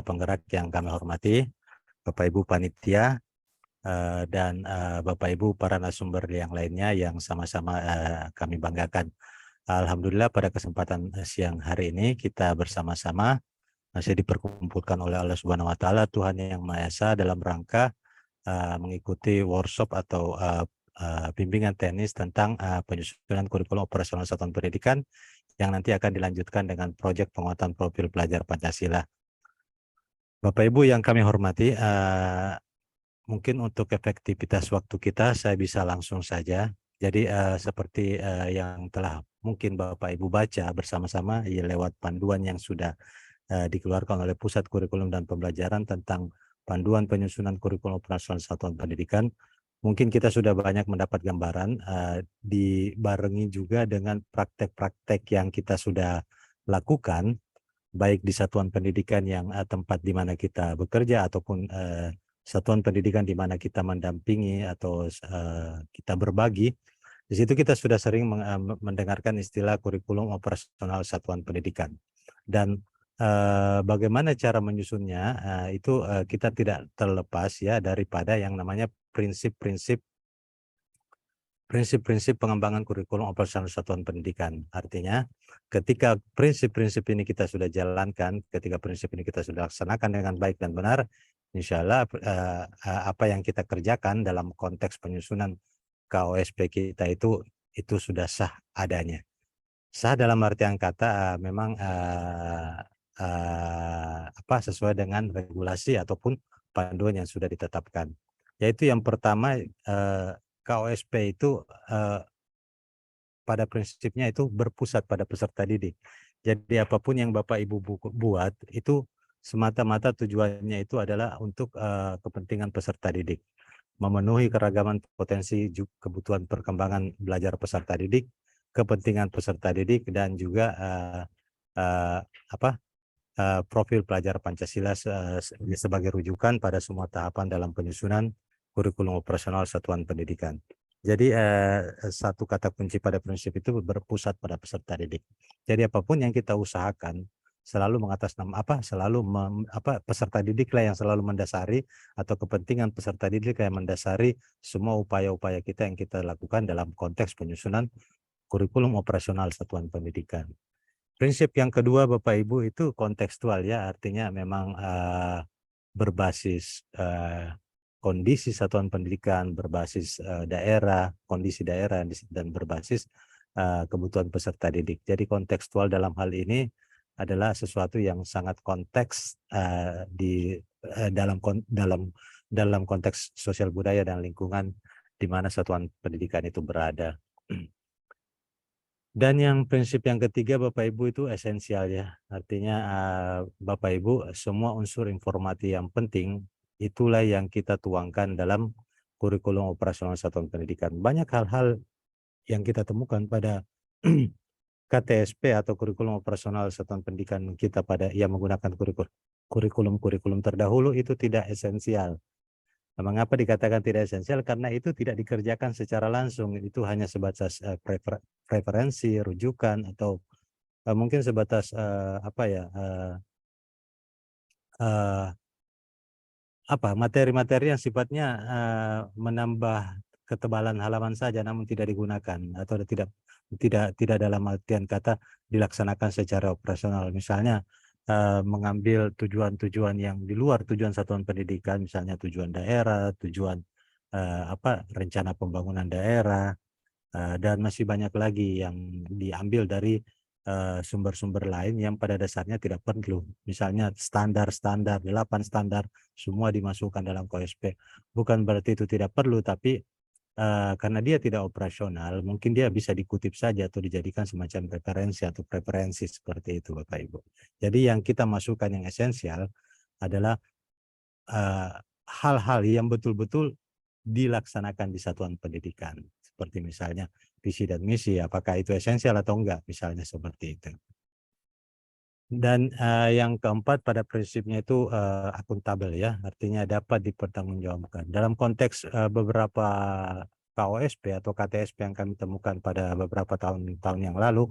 penggerak yang kami hormati, Bapak Ibu Panitia, dan Bapak Ibu para narasumber yang lainnya yang sama-sama kami banggakan. Alhamdulillah pada kesempatan siang hari ini kita bersama-sama masih diperkumpulkan oleh Allah Subhanahu wa taala, Tuhan yang Maha Esa, dalam rangka mengikuti workshop atau bimbingan teknis tentang penyusunan kurikulum operasional satuan pendidikan yang nanti akan dilanjutkan dengan proyek penguatan profil pelajar Pancasila. Bapak Ibu yang kami hormati, mungkin untuk efektivitas waktu kita saya bisa langsung saja. Jadi seperti yang telah mungkin Bapak Ibu baca bersama-sama ya, lewat panduan yang sudah dikeluarkan oleh Pusat Kurikulum dan Pembelajaran tentang panduan penyusunan kurikulum operasional satuan pendidikan, mungkin kita sudah banyak mendapat gambaran, dibarengi juga dengan praktek-praktek yang kita sudah lakukan, baik di satuan pendidikan yang tempat di mana kita bekerja ataupun satuan pendidikan di mana kita mendampingi atau kita berbagi. Di situ kita sudah sering mendengarkan istilah kurikulum operasional satuan pendidikan. Dan bagaimana cara menyusunnya itu kita tidak terlepas ya daripada yang namanya prinsip-prinsip pengembangan kurikulum operasional satuan pendidikan. Artinya ketika prinsip-prinsip ini kita sudah jalankan, ketika prinsip ini kita sudah laksanakan dengan baik dan benar, insya Allah apa yang kita kerjakan dalam konteks penyusunan KOSP kita itu sudah sah adanya. Sah dalam artian kata memang sesuai dengan regulasi ataupun panduan yang sudah ditetapkan. Yaitu yang pertama, KOSP itu pada prinsipnya itu berpusat pada peserta didik. Jadi apapun yang Bapak Ibu buat itu semata-mata tujuannya itu adalah untuk kepentingan peserta didik, memenuhi keragaman potensi kebutuhan perkembangan belajar peserta didik, kepentingan peserta didik, dan juga profil pelajar Pancasila sebagai rujukan pada semua tahapan dalam penyusunan kurikulum operasional satuan pendidikan. Jadi satu kata kunci pada prinsip itu berpusat pada peserta didik. Jadi apapun yang kita usahakan selalu peserta didiklah yang selalu mendasari, atau kepentingan peserta didik yang mendasari semua upaya-upaya kita yang kita lakukan dalam konteks penyusunan kurikulum operasional satuan pendidikan. Prinsip yang kedua Bapak Ibu itu kontekstual ya, artinya memang berbasis kondisi satuan pendidikan, berbasis daerah, kondisi daerah, dan berbasis kebutuhan peserta didik. Jadi kontekstual dalam hal ini adalah sesuatu yang sangat konteks dalam konteks sosial budaya dan lingkungan di mana satuan pendidikan itu berada. Dan yang prinsip yang ketiga Bapak Ibu itu esensial ya, artinya Bapak Ibu semua unsur informasi yang penting itulah yang kita tuangkan dalam kurikulum operasional satuan pendidikan. Banyak hal-hal yang kita temukan pada KTSP atau kurikulum operasional satuan pendidikan kita pada yang menggunakan kurikulum terdahulu itu tidak esensial. Mengapa dikatakan tidak esensial? Karena itu tidak dikerjakan secara langsung, itu hanya sebatas preferensi, rujukan, atau mungkin sebatas materi-materi yang sifatnya menambah ketebalan halaman saja, namun tidak digunakan atau tidak dalam artian kata dilaksanakan secara operasional. Misalnya mengambil tujuan-tujuan yang di luar tujuan satuan pendidikan, misalnya tujuan daerah, tujuan rencana pembangunan daerah, dan masih banyak lagi yang diambil dari sumber-sumber lain yang pada dasarnya tidak perlu. Misalnya standar 8 standar semua dimasukkan dalam KOSP. Bukan berarti itu tidak perlu, tapi karena dia tidak operasional, mungkin dia bisa dikutip saja atau dijadikan semacam referensi atau preferensi seperti itu Bapak Ibu. Jadi yang kita masukkan yang esensial adalah hal-hal yang betul-betul dilaksanakan di satuan pendidikan. Seperti misalnya visi dan misi, apakah itu esensial atau enggak, misalnya seperti itu. Dan yang keempat pada prinsipnya itu akuntabel ya, artinya dapat dipertanggungjawabkan. Dalam konteks beberapa KOSP atau KTSP yang kami temukan pada beberapa tahun yang lalu,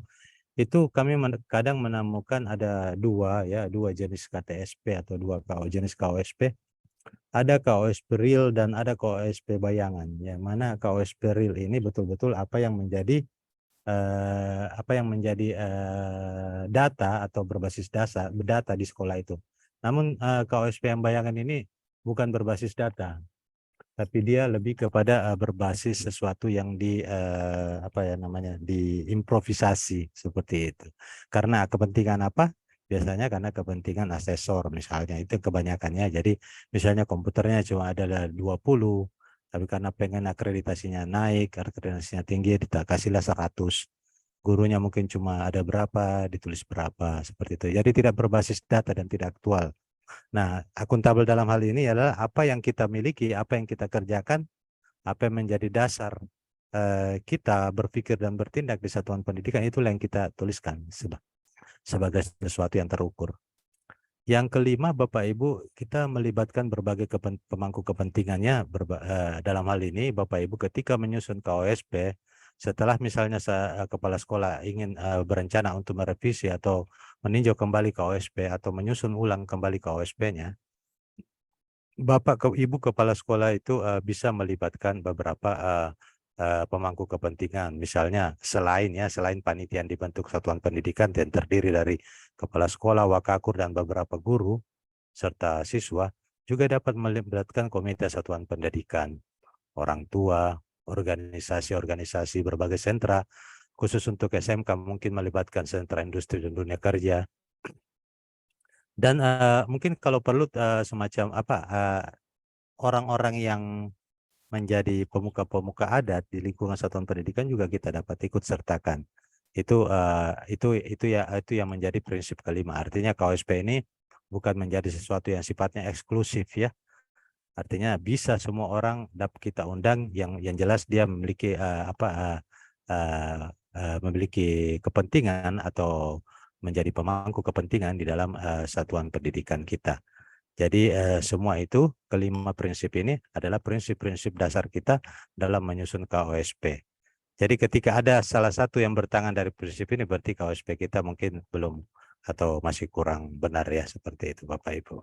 itu kami kadang menemukan ada dua jenis KTSP atau jenis KOSP. Ada KOSP real dan ada KOSP bayangan. Yang mana KOSP real ini betul-betul apa yang menjadi data atau berbasis data di sekolah itu. Namun KOSP yang bayangan ini bukan berbasis data, tapi dia lebih kepada berbasis sesuatu yang diimprovisasi seperti itu. Karena kepentingan apa? Biasanya karena kepentingan asesor misalnya, itu kebanyakannya. Jadi misalnya komputernya cuma ada 20, tapi karena pengen akreditasinya naik, akreditasinya tinggi, kita kasihlah 100. Gurunya mungkin cuma ada berapa, ditulis berapa, seperti itu. Jadi tidak berbasis data dan tidak aktual. Nah, akuntabel dalam hal ini adalah apa yang kita miliki, apa yang kita kerjakan, apa yang menjadi dasar kita berpikir dan bertindak di satuan pendidikan, itulah yang kita tuliskan sebagai sesuatu yang terukur. Yang kelima, Bapak Ibu, kita melibatkan berbagai pemangku kepentingannya. Dalam hal ini, Bapak Ibu ketika menyusun KOSP, setelah misalnya kepala sekolah ingin berencana untuk merevisi atau meninjau kembali KOSP atau menyusun ulang kembali KOSP-nya, Ibu kepala sekolah itu bisa melibatkan beberapa pemangku kepentingan. Misalnya selain panitia yang dibentuk satuan pendidikan dan terdiri dari kepala sekolah, wakakur, dan beberapa guru serta siswa, juga dapat melibatkan komite satuan pendidikan, orang tua, organisasi-organisasi berbagai sentra. Khusus untuk SMK mungkin melibatkan sentra industri dan dunia kerja. Dan mungkin kalau perlu semacam orang-orang yang menjadi pemuka-pemuka adat di lingkungan satuan pendidikan juga kita dapat ikut sertakan. Itu yang menjadi prinsip kelima. Artinya KOSP ini bukan menjadi sesuatu yang sifatnya eksklusif ya. Artinya bisa semua orang dapat kita undang, yang jelas dia memiliki memiliki kepentingan atau menjadi pemangku kepentingan di dalam satuan pendidikan kita. Jadi semua itu, kelima prinsip ini adalah prinsip-prinsip dasar kita dalam menyusun KOSP. Jadi ketika ada salah satu yang bertangan dari prinsip ini, berarti KOSP kita mungkin belum atau masih kurang benar ya, seperti itu Bapak Ibu.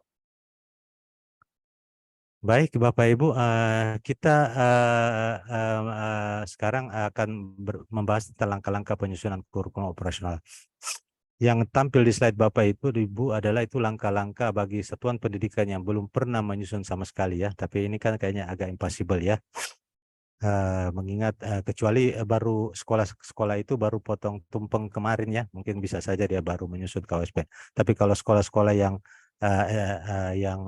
Baik Bapak Ibu, kita sekarang akan membahas tentang langkah-langkah penyusunan kurikulum operasional. Yang tampil di slide Bapak Ibu adalah itu langkah-langkah bagi satuan pendidikan yang belum pernah menyusun sama sekali ya. Tapi ini kan kayaknya agak impossible ya. Mengingat kecuali baru sekolah itu baru potong tumpeng kemarin ya. Mungkin bisa saja dia baru menyusun KOSP. Tapi kalau sekolah-sekolah yang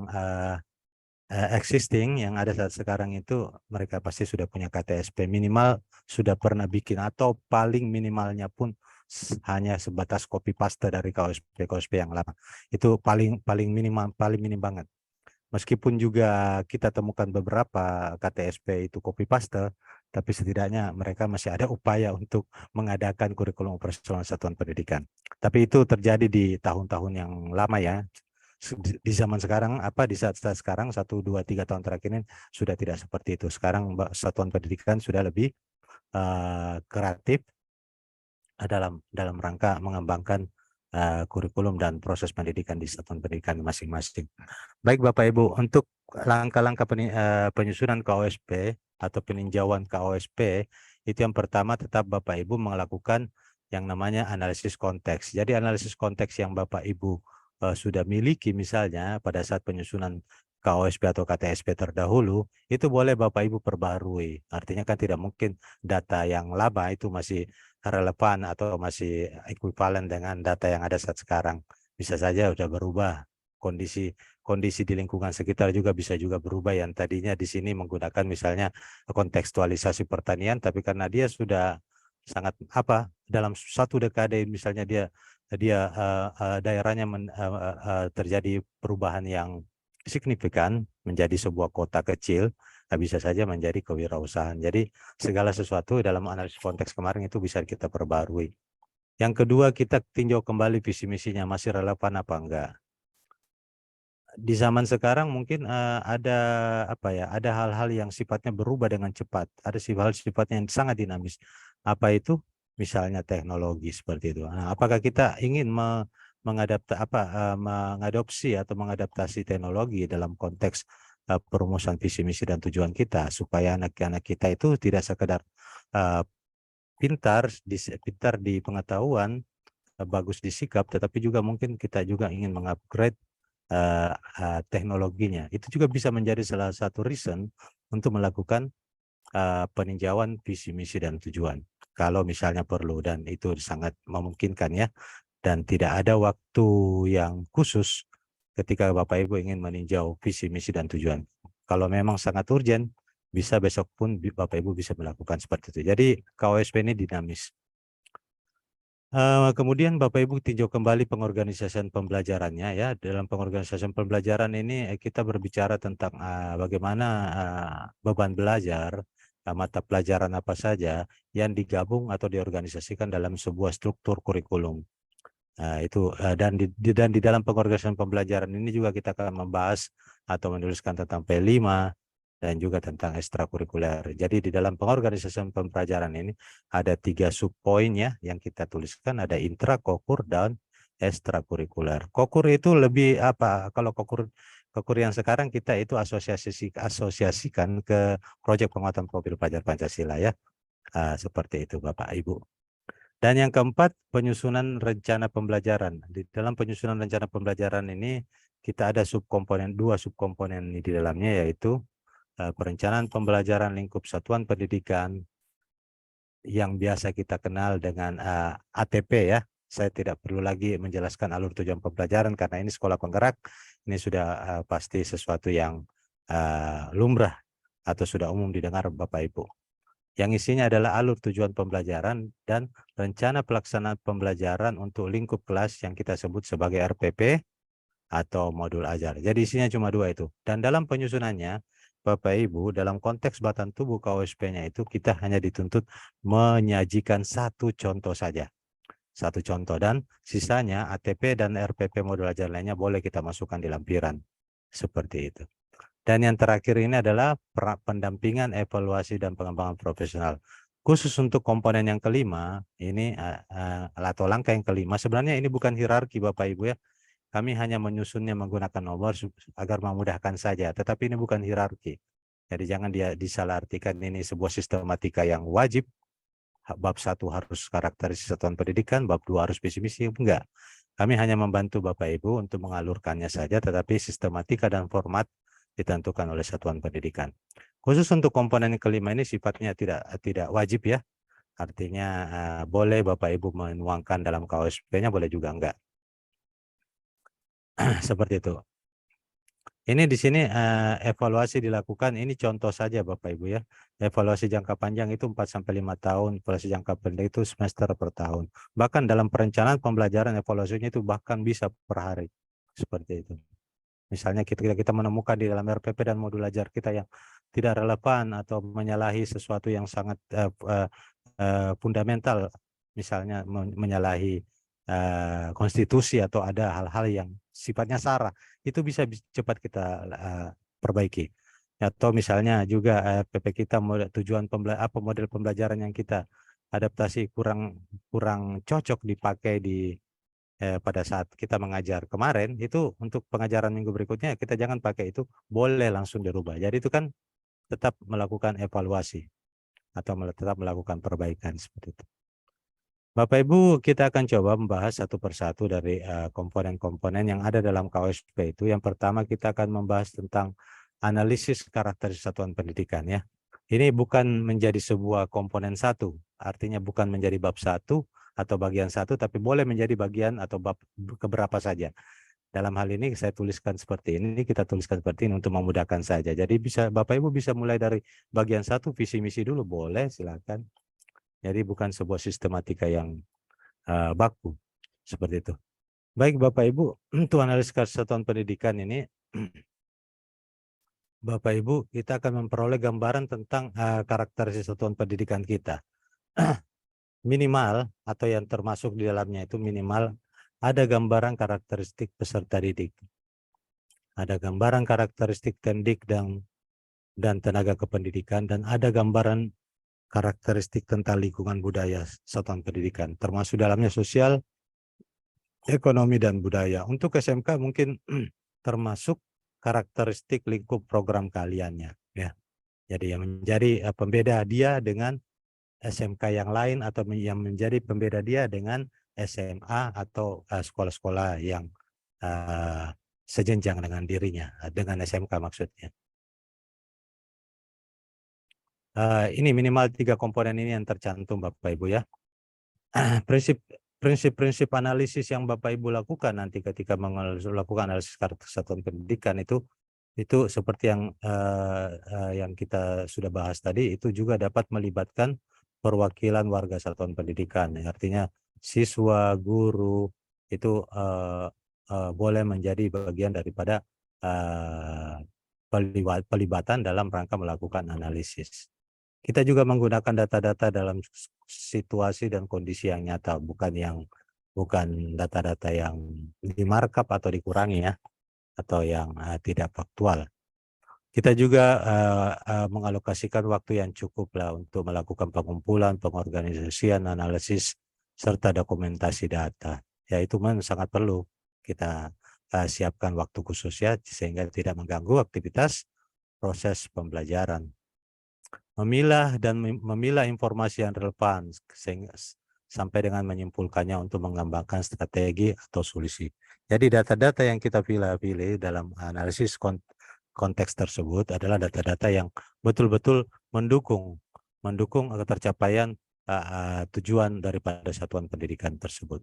existing yang ada saat sekarang itu, mereka pasti sudah punya KTSP, minimal sudah pernah bikin, atau paling minimalnya pun hanya sebatas copy paste dari KOSP yang lama. Itu paling minim banget. Meskipun juga kita temukan beberapa KTSP itu copy paste, tapi setidaknya mereka masih ada upaya untuk mengadakan kurikulum operasional satuan pendidikan. Tapi itu terjadi di tahun-tahun yang lama ya. Di zaman sekarang, di saat-saat sekarang 1, 2, 3 tahun terakhir ini sudah tidak seperti itu. Sekarang satuan pendidikan sudah lebih kreatif dalam rangka mengembangkan kurikulum dan proses pendidikan di satuan pendidikan masing-masing. Baik Bapak Ibu, untuk langkah-langkah penyusunan KOSP atau peninjauan KOSP, itu yang pertama tetap Bapak Ibu melakukan yang namanya analisis konteks. Jadi analisis konteks yang Bapak Ibu sudah miliki misalnya pada saat penyusunan KOSP atau KTSP terdahulu, itu boleh Bapak Ibu perbarui. Artinya kan tidak mungkin data yang lama itu masih relevan atau masih ekuivalen dengan data yang ada saat sekarang. Bisa saja sudah berubah. Kondisi di lingkungan sekitar juga bisa berubah. Yang tadinya di sini menggunakan misalnya kontekstualisasi pertanian, tapi karena dia sudah sangat dalam 1 dekade misalnya dia daerahnya terjadi perubahan yang signifikan menjadi sebuah kota kecil, bisa saja menjadi kewirausahaan. Jadi segala sesuatu dalam analisis konteks kemarin itu bisa kita perbarui. Yang kedua, kita tinjau kembali visi misinya masih relevan apa enggak. Di zaman sekarang mungkin ada hal-hal yang sifatnya berubah dengan cepat, ada sifatnya yang sangat dinamis. Apa itu? misalnya teknologi seperti itu. Nah, apakah kita ingin mengadopsi atau mengadaptasi teknologi dalam konteks perumusan visi misi dan tujuan kita, supaya anak-anak kita itu tidak sekedar pintar di pengetahuan, bagus di sikap, tetapi juga mungkin kita juga ingin mengupgrade teknologinya. Itu juga bisa menjadi salah satu reason untuk melakukan peninjauan visi misi dan tujuan kalau misalnya perlu, dan itu sangat memungkinkan ya, dan tidak ada waktu yang khusus ketika Bapak Ibu ingin meninjau visi misi dan tujuan. Kalau memang sangat urgent, bisa besok pun Bapak Ibu bisa melakukan seperti itu. Jadi KOSP ini dinamis. Kemudian Bapak Ibu tinjau kembali pengorganisasian pembelajarannya ya. Dalam pengorganisasian pembelajaran ini kita berbicara tentang bagaimana beban belajar, mata pelajaran apa saja yang digabung atau diorganisasikan dalam sebuah struktur kurikulum. Itu dan di dalam pengorganisasian pembelajaran ini juga kita akan membahas atau menuliskan tentang P5 dan juga tentang ekstrakurikuler. Jadi di dalam pengorganisasian pembelajaran ini ada 3 subpoin ya yang kita tuliskan, ada intra, kokur, dan ekstrakurikuler. Kokur itu lebih apa? Kalau kokur yang sekarang kita itu asosiasikan ke proyek penguatan profil pelajar Pancasila ya. Seperti itu Bapak Ibu. Dan yang keempat, penyusunan rencana pembelajaran. Di dalam penyusunan rencana pembelajaran ini kita ada dua subkomponen di dalamnya, yaitu perencanaan pembelajaran lingkup satuan pendidikan yang biasa kita kenal dengan ATP ya. Saya tidak perlu lagi menjelaskan alur tujuan pembelajaran karena ini sekolah penggerak. Ini sudah pasti sesuatu yang lumrah atau sudah umum didengar Bapak Ibu. Yang isinya adalah alur tujuan pembelajaran dan rencana pelaksanaan pembelajaran untuk lingkup kelas yang kita sebut sebagai RPP atau modul ajar. Jadi isinya cuma 2 itu. Dan dalam penyusunannya, Bapak Ibu, dalam konteks batang tubuh KOSP-nya itu kita hanya dituntut menyajikan 1 contoh saja. 1 contoh, dan sisanya ATP dan RPP modul ajar lainnya boleh kita masukkan di lampiran. Seperti itu. Dan yang terakhir ini adalah pendampingan, evaluasi, dan pengembangan profesional. Khusus untuk komponen yang kelima, ini atau langkah yang kelima, sebenarnya ini bukan hierarki Bapak Ibu ya. Kami hanya menyusunnya menggunakan nomor agar memudahkan saja, tetapi ini bukan hierarki. Jadi jangan disalahartikan ini sebuah sistematika yang wajib. Bab 1 harus karakteristik satuan pendidikan, bab 2 harus visi misi, enggak. Kami hanya membantu Bapak Ibu untuk mengalurkannya saja, tetapi sistematika dan format ditentukan oleh satuan pendidikan. Khusus untuk komponen kelima ini sifatnya tidak wajib ya. Artinya boleh Bapak Ibu menuangkan dalam KOSP-nya, boleh juga enggak. Seperti itu. Ini di sini evaluasi dilakukan, ini contoh saja Bapak Ibu ya. Evaluasi jangka panjang itu 4-5 tahun, evaluasi jangka pendek itu semester per tahun. Bahkan dalam perencanaan pembelajaran evaluasinya itu bahkan bisa per hari. Seperti itu. Misalnya kita menemukan di dalam RPP dan modul ajar kita yang tidak relevan atau menyalahi sesuatu yang sangat fundamental, misalnya menyalahi konstitusi atau ada hal-hal yang sifatnya sara, itu bisa cepat kita perbaiki. Atau misalnya juga RPP kita tujuan model pembelajaran yang kita adaptasi kurang cocok dipakai pada saat kita mengajar kemarin, itu untuk pengajaran minggu berikutnya kita jangan pakai itu, boleh langsung dirubah. Jadi itu kan tetap melakukan evaluasi atau tetap melakukan perbaikan seperti itu. Bapak Ibu, kita akan coba membahas satu persatu dari komponen-komponen yang ada dalam KOSP itu. Yang pertama kita akan membahas tentang analisis karakteristik satuan pendidikan ya. Ini bukan menjadi sebuah komponen satu, artinya bukan menjadi bab 1 atau bagian 1, tapi boleh menjadi bagian atau bab keberapa saja. Dalam hal ini saya tuliskan seperti ini, kita tuliskan seperti ini untuk memudahkan saja. Jadi Bapak Ibu bisa mulai dari bagian 1 visi misi dulu, boleh silakan. Jadi bukan sebuah sistematika yang baku seperti itu. Baik Bapak Ibu, untuk analisis kesatuan pendidikan ini, Bapak Ibu, kita akan memperoleh gambaran tentang karakteristik satuan pendidikan kita. Minimal atau yang termasuk di dalamnya itu minimal ada gambaran karakteristik peserta didik. Ada gambaran karakteristik tendik dan tenaga kependidikan, dan ada gambaran karakteristik tentang lingkungan budaya satuan pendidikan, termasuk dalamnya sosial, ekonomi, dan budaya. Untuk SMK mungkin termasuk karakteristik lingkup program kaliannya, ya. Jadi yang menjadi pembeda dia dengan SMK yang lain atau yang menjadi pembeda dia dengan SMA atau sekolah-sekolah yang sejenjang dengan dirinya, dengan SMK maksudnya. Ini minimal 3 komponen ini yang tercantum Bapak Ibu ya. Prinsip-prinsip analisis yang Bapak Ibu lakukan nanti ketika melakukan analisis karakter satuan pendidikan itu seperti yang kita sudah bahas tadi, itu juga dapat melibatkan perwakilan warga satuan pendidikan. Artinya siswa, guru itu boleh menjadi bagian daripada pelibatan dalam rangka melakukan analisis. Kita juga menggunakan data-data dalam situasi dan kondisi yang nyata, bukan data-data yang di-markup atau dikurangi ya, atau yang tidak faktual. Kita juga mengalokasikan waktu yang cukup lah untuk melakukan pengumpulan, pengorganisasian, analisis, serta dokumentasi data. Ya itu sangat perlu kita siapkan waktu khusus ya, sehingga tidak mengganggu aktivitas proses pembelajaran. Memilah informasi yang relevan sampai dengan menyimpulkannya untuk mengembangkan strategi atau solusi. Jadi data-data yang kita pilih dalam analisis konteks tersebut adalah data-data yang betul-betul mendukung tercapaian tujuan daripada satuan pendidikan tersebut.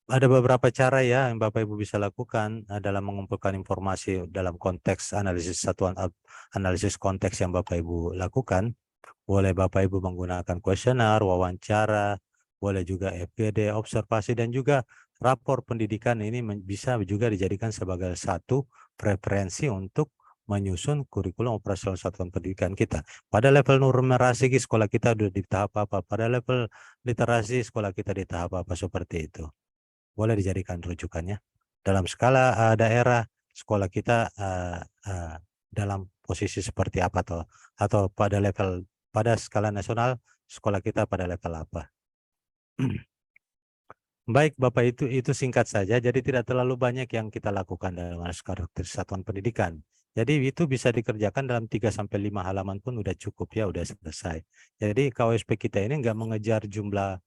Ada beberapa cara ya yang Bapak Ibu bisa lakukan dalam mengumpulkan informasi dalam konteks analisis konteks yang Bapak Ibu lakukan. Boleh Bapak Ibu menggunakan kuesioner, wawancara, boleh juga FGD, observasi, dan juga rapor pendidikan. Ini bisa juga dijadikan sebagai satu preferensi untuk menyusun kurikulum operasional satuan pendidikan kita. Pada level numerasi sekolah kita sudah di tahap apa, pada level literasi sekolah kita di tahap apa, seperti itu. Boleh dijadikan rujukannya. Dalam skala daerah, sekolah kita dalam posisi seperti apa, atau pada skala nasional, sekolah kita pada level apa. Baik Bapak, itu singkat saja, jadi tidak terlalu banyak yang kita lakukan dalam karakter satuan pendidikan. Jadi itu bisa dikerjakan dalam 3-5 halaman pun udah cukup ya, udah selesai. Jadi KOSP kita ini nggak mengejar jumlah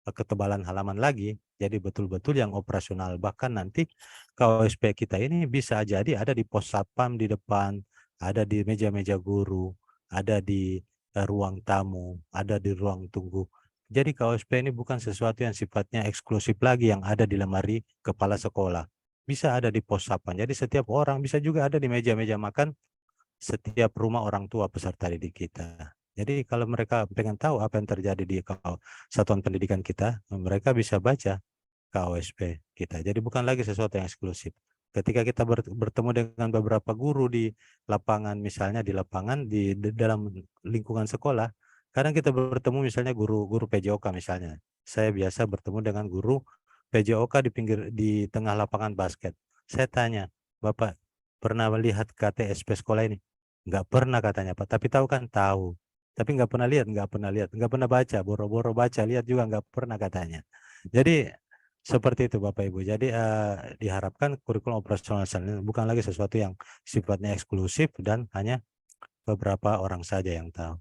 ketebalan halaman lagi, jadi betul-betul yang operasional. Bahkan nanti KOSP kita ini bisa jadi ada di pos satpam di depan, ada di meja-meja guru, ada di ruang tamu, ada di ruang tunggu. Jadi KOSP ini bukan sesuatu yang sifatnya eksklusif lagi yang ada di lemari kepala sekolah. Bisa ada di pos satpam. Jadi setiap orang bisa juga ada di meja-meja makan setiap rumah orang tua peserta didik kita. Jadi kalau mereka pengen tahu apa yang terjadi di satuan pendidikan kita, mereka bisa baca KOSP kita. Jadi bukan lagi sesuatu yang eksklusif. Ketika kita bertemu dengan beberapa guru di lapangan, misalnya di lapangan di dalam lingkungan sekolah, kadang kita bertemu misalnya guru PJOK misalnya. Saya biasa bertemu dengan guru PJOK di tengah lapangan basket. Saya tanya, Bapak pernah melihat KTSP sekolah ini? Nggak pernah katanya Pak, tapi tahu kan? Tahu. Tapi nggak pernah lihat, nggak pernah baca, boro-boro baca, lihat juga nggak pernah katanya. Jadi seperti itu Bapak Ibu. Jadi diharapkan kurikulum operasional bukan lagi sesuatu yang sifatnya eksklusif dan hanya beberapa orang saja yang tahu.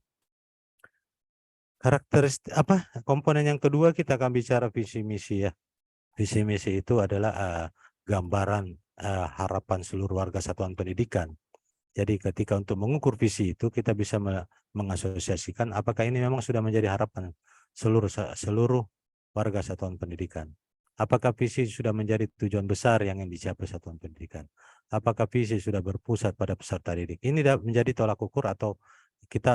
Karakteristik komponen yang kedua, kita akan bicara visi misi ya. Visi misi itu adalah gambaran harapan seluruh warga satuan pendidikan. Jadi ketika untuk mengukur visi itu kita bisa mengasosiasikan apakah ini memang sudah menjadi harapan seluruh warga satuan pendidikan. Apakah visi sudah menjadi tujuan besar yang ingin dicapai satuan pendidikan? Apakah visi sudah berpusat pada peserta didik? Ini menjadi tolak ukur atau kita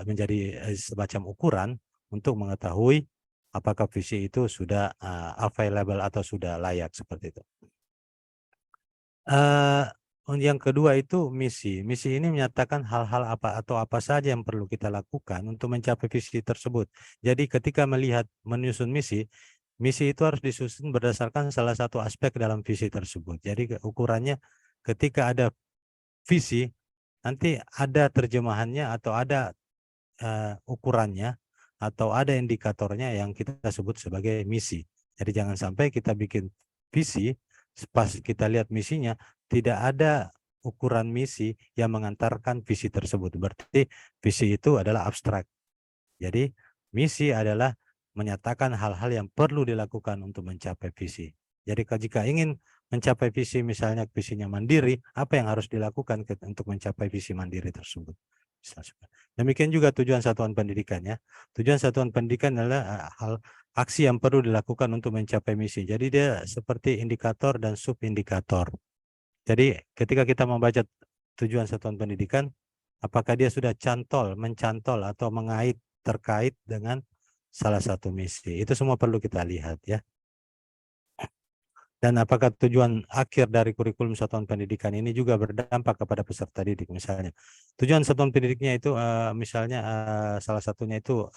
menjadi semacam ukuran untuk mengetahui apakah visi itu sudah available atau sudah layak, seperti itu. Yang kedua itu misi. Misi ini menyatakan hal-hal apa saja yang perlu kita lakukan untuk mencapai visi tersebut. Jadi ketika menyusun misi itu harus disusun berdasarkan salah satu aspek dalam visi tersebut. Jadi ukurannya ketika ada visi, nanti ada terjemahannya atau ada ukurannya atau ada indikatornya yang kita sebut sebagai misi. Jadi jangan sampai kita bikin visi, pas kita lihat misinya tidak ada ukuran misi yang mengantarkan visi tersebut. Berarti visi itu adalah abstrak. Jadi misi adalah menyatakan hal-hal yang perlu dilakukan untuk mencapai visi. Jadi jika ingin mencapai visi, misalnya visinya mandiri, apa yang harus dilakukan untuk mencapai visi mandiri tersebut? Demikian juga tujuan satuan pendidikan ya. Tujuan satuan pendidikan adalah hal aksi yang perlu dilakukan untuk mencapai misi. Jadi dia seperti indikator dan subindikator. Jadi ketika kita membaca tujuan satuan pendidikan, apakah dia sudah mencantol atau mengait terkait dengan salah satu misi. Itu semua perlu kita lihat ya. Dan apakah tujuan akhir dari kurikulum satuan pendidikan ini juga berdampak kepada peserta didik misalnya. Tujuan satuan pendidiknya itu misalnya salah satunya itu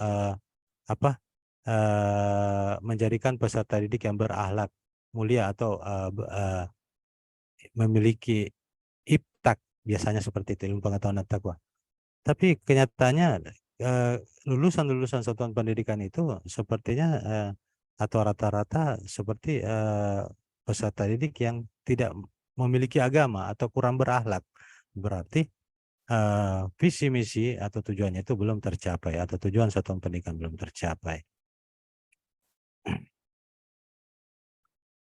menjadikan peserta didik yang berakhlak mulia atau memiliki iptak, biasanya seperti itu, ilmu pengetahuan dan takwa. Tapi kenyataannya lulusan-lulusan satuan pendidikan itu sepertinya atau rata-rata seperti peserta didik yang tidak memiliki agama atau kurang berakhlak. Berarti visi misi atau tujuannya itu belum tercapai atau tujuan satuan pendidikan belum tercapai.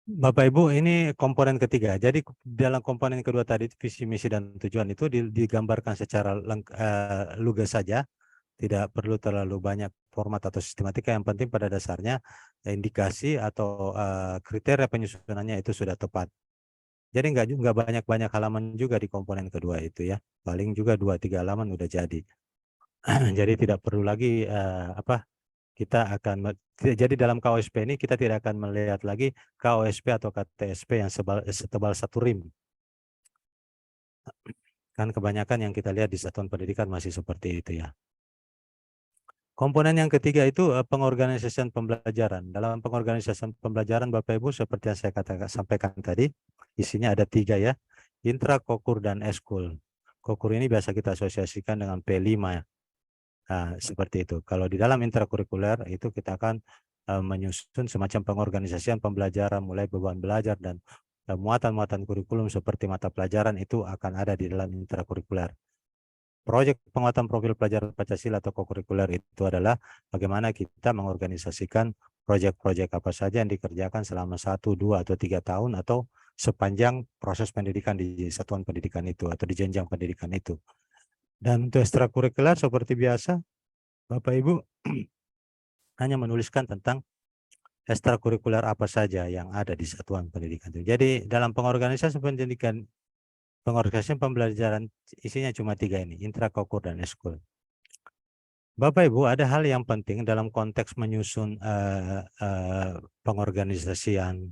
Bapak Ibu, ini komponen ketiga. Jadi dalam komponen kedua tadi visi misi dan tujuan itu digambarkan secara lugas saja. Tidak perlu terlalu banyak format atau sistematika. Yang penting pada dasarnya indikasi atau kriteria penyusunannya itu sudah tepat. Jadi nggak banyak-banyak halaman juga di komponen kedua itu ya. Paling juga 2-3 halaman udah jadi. Jadi tidak perlu lagi kita akan jadi dalam KOSP ini kita tidak akan melihat lagi KOSP atau KTSP yang setebal satu rim. Kan kebanyakan yang kita lihat di satuan pendidikan masih seperti itu ya. Komponen yang ketiga itu pengorganisasian pembelajaran. Dalam pengorganisasian pembelajaran Bapak Ibu seperti yang saya sampaikan tadi, isinya ada 3 ya, intra, kokur, dan eskul. Kokur ini biasa kita asosiasikan dengan P5 ya. Nah, seperti itu. Kalau di dalam intrakurikuler itu kita akan menyusun semacam pengorganisasian pembelajaran, mulai beban belajar dan muatan-muatan kurikulum seperti mata pelajaran itu akan ada di dalam intrakurikuler. Proyek penguatan profil pelajar Pancasila atau kokurikuler itu adalah bagaimana kita mengorganisasikan proyek-proyek apa saja yang dikerjakan selama 1, 2, atau 3 tahun atau sepanjang proses pendidikan di satuan pendidikan itu atau di jenjang pendidikan itu. Dan untuk ekstrakurikuler seperti biasa, Bapak Ibu hanya menuliskan tentang ekstrakurikuler apa saja yang ada di satuan pendidikan itu. Jadi dalam pengorganisasian pembelajaran isinya cuma 3 ini, intra, kokur, dan eskul. Bapak Ibu, ada hal yang penting dalam konteks menyusun pengorganisasian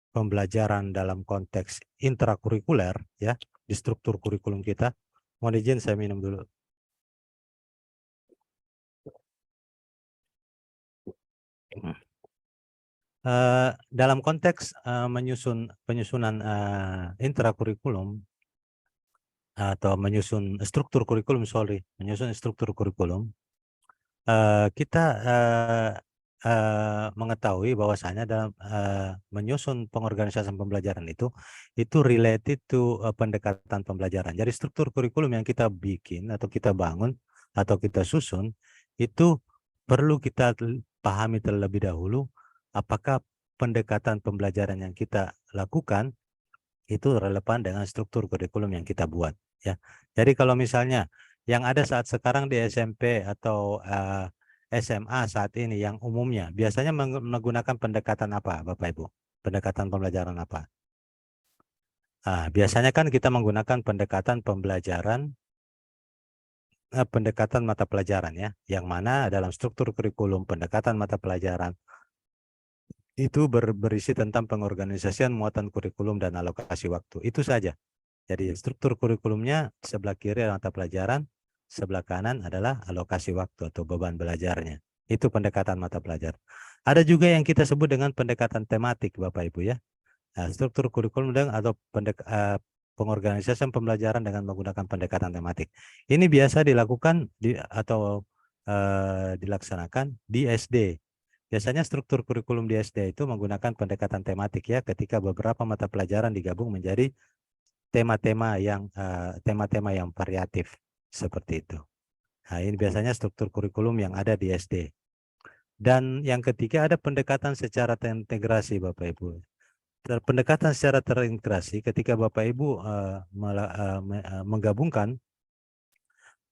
pembelajaran dalam konteks intrakurikuler ya, di struktur kurikulum kita. Mohon izin saya minum dulu. Dalam konteks penyusunan intrakurikulum atau menyusun struktur kurikulum, kita mengetahui bahwasanya dalam menyusun pengorganisasian pembelajaran itu related to pendekatan pembelajaran. Jadi struktur kurikulum yang kita bikin atau kita bangun atau kita susun itu perlu kita pahami terlebih dahulu apakah pendekatan pembelajaran yang kita lakukan itu relevan dengan struktur kurikulum yang kita buat ya. Jadi kalau misalnya yang ada saat sekarang di SMP atau SMA saat ini yang umumnya biasanya menggunakan pendekatan apa Bapak Ibu? Pendekatan pembelajaran apa? Biasanya kan kita menggunakan pendekatan pembelajaran pendekatan mata pelajaran ya, yang mana dalam struktur kurikulum pendekatan mata pelajaran itu berisi tentang pengorganisasian muatan kurikulum dan alokasi waktu. Itu saja. Jadi struktur kurikulumnya sebelah kiri adalah mata pelajaran, sebelah kanan adalah alokasi waktu atau beban belajarnya. Itu pendekatan mata pelajaran. Ada juga yang kita sebut dengan pendekatan tematik Bapak Ibu ya. Struktur kurikulum atau pengorganisasian pembelajaran dengan menggunakan pendekatan tematik. Ini biasa dilakukan dilaksanakan di SD. Biasanya struktur kurikulum di SD itu menggunakan pendekatan tematik ya, ketika beberapa mata pelajaran digabung menjadi tema-tema yang variatif seperti itu. Nah, ini biasanya struktur kurikulum yang ada di SD. Dan yang ketiga ada pendekatan secara terintegrasi Bapak Ibu. Pendekatan secara terintegrasi ketika Bapak Ibu menggabungkan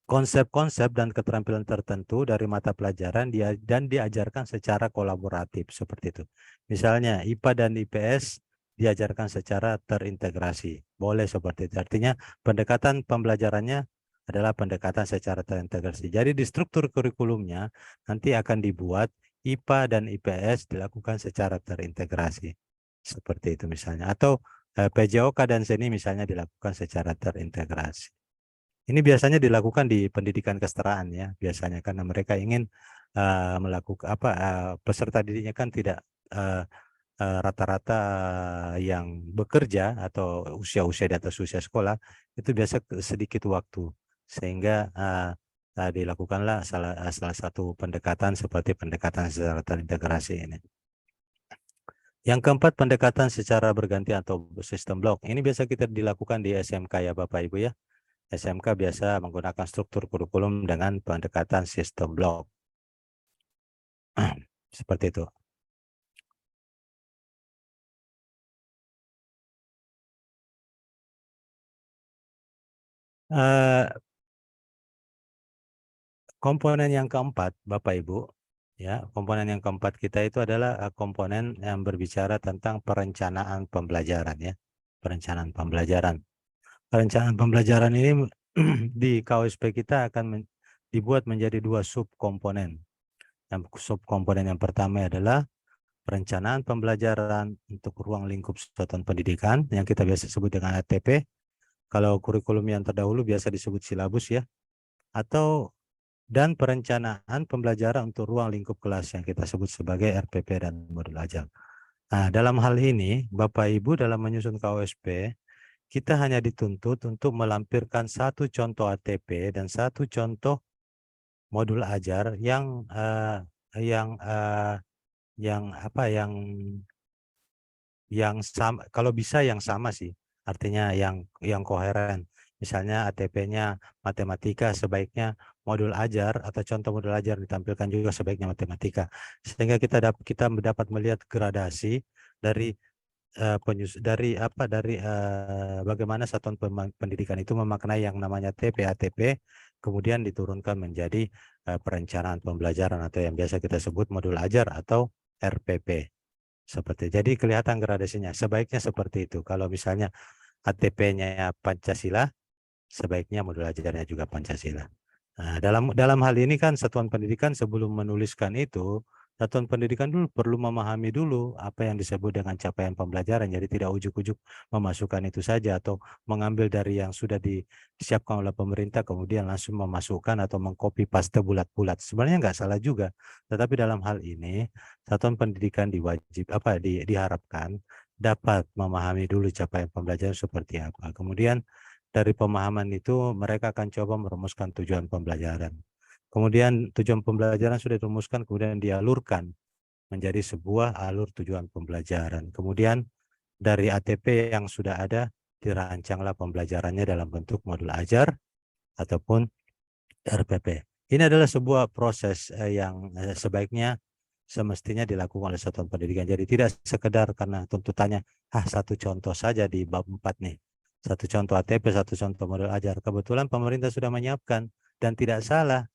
konsep-konsep dan keterampilan tertentu dari mata pelajaran dan diajarkan secara kolaboratif seperti itu. Misalnya IPA dan IPS diajarkan secara terintegrasi. Boleh seperti itu. Artinya pendekatan pembelajarannya adalah pendekatan secara terintegrasi. Jadi di struktur kurikulumnya nanti akan dibuat IPA dan IPS dilakukan secara terintegrasi. Seperti itu misalnya. Atau PJOK dan seni misalnya dilakukan secara terintegrasi. Ini biasanya dilakukan di pendidikan kesetaraan ya, biasanya karena mereka ingin melakukan peserta didiknya kan tidak rata-rata yang bekerja atau usia-usia di atas usia sekolah, itu biasa sedikit waktu, sehingga dilakukanlah salah satu pendekatan seperti pendekatan secara terintegrasi ini. Yang keempat, pendekatan secara berganti atau sistem blok. Ini biasa kita dilakukan di SMK ya Bapak Ibu ya. SMK biasa menggunakan struktur kurikulum dengan pendekatan sistem blok. Seperti itu. Komponen yang keempat, Bapak Ibu, ya, komponen yang keempat kita itu adalah komponen yang berbicara tentang perencanaan pembelajaran ya. Perencanaan pembelajaran. Perencanaan pembelajaran ini di KOSP kita akan dibuat menjadi dua subkomponen. Yang subkomponen yang pertama adalah perencanaan pembelajaran untuk ruang lingkup satuan pendidikan yang kita biasa sebut dengan ATP. Kalau kurikulum yang terdahulu biasa disebut silabus ya. Dan perencanaan pembelajaran untuk ruang lingkup kelas yang kita sebut sebagai RPP dan modul ajar. Nah, dalam hal ini Bapak Ibu dalam menyusun KOSP kita hanya dituntut untuk melampirkan satu contoh ATP dan satu contoh modul ajar yang sama, kalau bisa yang sama sih, artinya yang koheren. Misalnya ATP-nya matematika, sebaiknya modul ajar atau contoh modul ajar ditampilkan juga sebaiknya matematika, sehingga kita dapat melihat gradasi dari bagaimana satuan pendidikan itu memaknai yang namanya TP ATP, kemudian diturunkan menjadi perencanaan pembelajaran atau yang biasa kita sebut modul ajar atau RPP. Jadi kelihatan gradasinya. Sebaiknya seperti itu. Kalau misalnya ATP-nya Pancasila, sebaiknya modul ajarnya juga Pancasila. Nah, dalam hal ini kan satuan pendidikan sebelum menuliskan itu, satuan pendidikan dulu perlu memahami dulu apa yang disebut dengan capaian pembelajaran. Jadi tidak ujuk-ujuk memasukkan itu saja atau mengambil dari yang sudah disiapkan oleh pemerintah kemudian langsung memasukkan atau mengcopy paste bulat-bulat. Sebenarnya nggak salah juga. Tetapi dalam hal ini satuan pendidikan diharapkan dapat memahami dulu capaian pembelajaran seperti apa. Kemudian dari pemahaman itu mereka akan coba merumuskan tujuan pembelajaran. Kemudian tujuan pembelajaran sudah dirumuskan, kemudian dialurkan menjadi sebuah alur tujuan pembelajaran. Kemudian dari ATP yang sudah ada, dirancanglah pembelajarannya dalam bentuk modul ajar ataupun RPP. Ini adalah sebuah proses yang sebaiknya semestinya dilakukan oleh satuan pendidikan. Jadi tidak sekedar karena tuntutannya, satu contoh saja di bab 4 nih. Satu contoh ATP, satu contoh modul ajar. Kebetulan pemerintah sudah menyiapkan dan tidak salah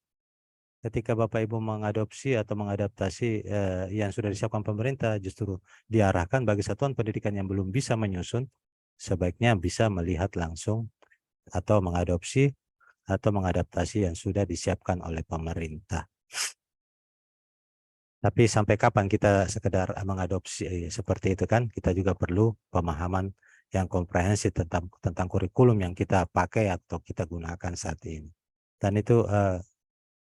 ketika Bapak Ibu mengadopsi atau mengadaptasi yang sudah disiapkan pemerintah, justru diarahkan bagi satuan pendidikan yang belum bisa menyusun, sebaiknya bisa melihat langsung atau mengadopsi atau mengadaptasi yang sudah disiapkan oleh pemerintah. Tapi sampai kapan kita sekedar mengadopsi seperti itu kan? Kita juga perlu pemahaman yang komprehensif tentang kurikulum yang kita pakai atau kita gunakan saat ini. Dan itu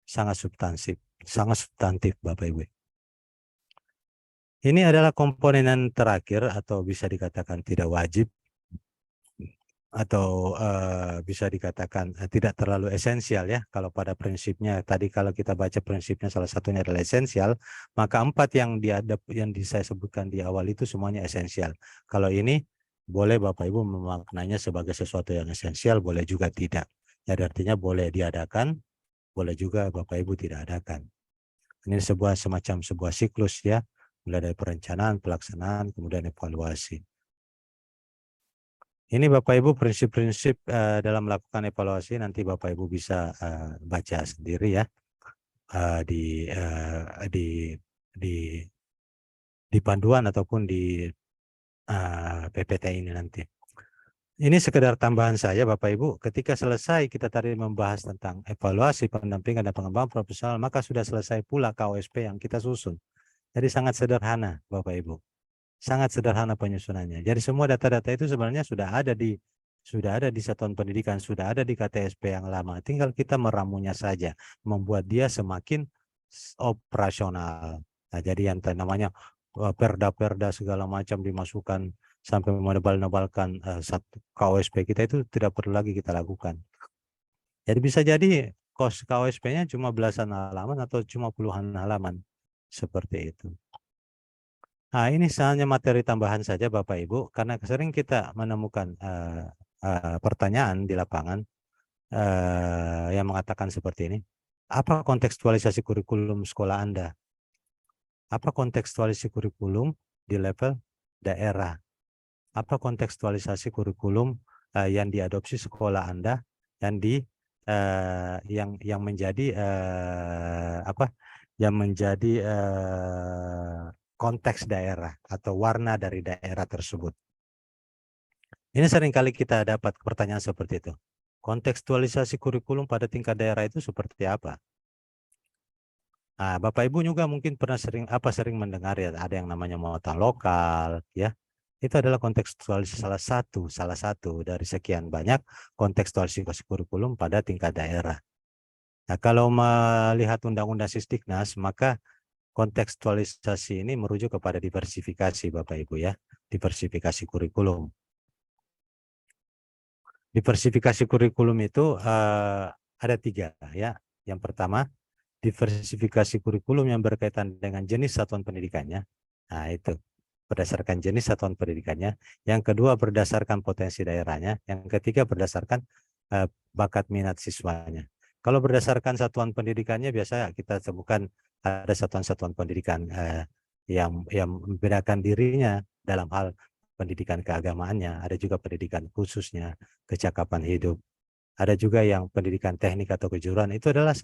sangat substantif Bapak Ibu. Ini adalah komponen terakhir atau bisa dikatakan tidak wajib atau bisa dikatakan tidak terlalu esensial ya. Kalau pada prinsipnya tadi kalau kita baca prinsipnya salah satunya adalah esensial, maka 4 yang saya sebutkan di awal itu semuanya esensial. Kalau ini boleh Bapak Ibu memaknainya sebagai sesuatu yang esensial, boleh juga tidak. Jadi artinya boleh diadakan, boleh juga Bapak Ibu tidak adakan. Ini semacam sebuah siklus ya, mulai dari perencanaan, pelaksanaan, kemudian evaluasi. Ini Bapak Ibu prinsip-prinsip dalam melakukan evaluasi, nanti Bapak Ibu bisa baca sendiri ya di panduan ataupun di PPT ini nanti. Ini sekedar tambahan saja Bapak Ibu, ketika selesai kita tadi membahas tentang evaluasi, pendampingan dan pengembangan profesional, maka sudah selesai pula KOSP yang kita susun. Jadi sangat sederhana Bapak Ibu. Sangat sederhana penyusunannya. Jadi semua data-data itu sebenarnya sudah ada di satuan pendidikan, sudah ada di KTSP yang lama. Tinggal kita meramunya saja, membuat dia semakin operasional. Nah, jadi yang namanya perda-perda segala macam dimasukkan sampai menebal-nebalkan satu KOSP kita itu tidak perlu lagi kita lakukan. Jadi bisa jadi KOSP-nya cuma belasan halaman atau cuma puluhan halaman. Seperti itu. Nah, ini hanya materi tambahan saja Bapak Ibu, karena sering kita menemukan pertanyaan di lapangan yang mengatakan seperti ini. Apa kontekstualisasi kurikulum sekolah Anda? Apa kontekstualisasi kurikulum di level daerah? Apa kontekstualisasi kurikulum yang diadopsi sekolah Anda yang yang menjadi konteks daerah atau warna dari daerah tersebut. Ini seringkali kita dapat pertanyaan seperti itu. Kontekstualisasi kurikulum pada tingkat daerah itu seperti apa? Nah, Bapak Ibu juga mungkin pernah sering mendengar ya, ada yang namanya muatan lokal ya. Itu adalah kontekstualisasi salah satu dari sekian banyak kontekstualisasi kurikulum pada tingkat daerah. Nah, kalau melihat Undang-Undang Sisdiknas, maka kontekstualisasi ini merujuk kepada diversifikasi Bapak Ibu ya, diversifikasi kurikulum. Diversifikasi kurikulum itu ada 3 ya. Yang pertama, diversifikasi kurikulum yang berkaitan dengan jenis satuan pendidikannya. Nah, itu berdasarkan jenis satuan pendidikannya. Yang kedua berdasarkan potensi daerahnya. Yang ketiga berdasarkan bakat minat siswanya. Kalau berdasarkan satuan pendidikannya biasa kita temukan ada satuan-satuan pendidikan yang membedakan dirinya dalam hal pendidikan keagamaannya, ada juga pendidikan khususnya, kecakapan hidup. Ada juga yang pendidikan teknik atau kejuruan, itu adalah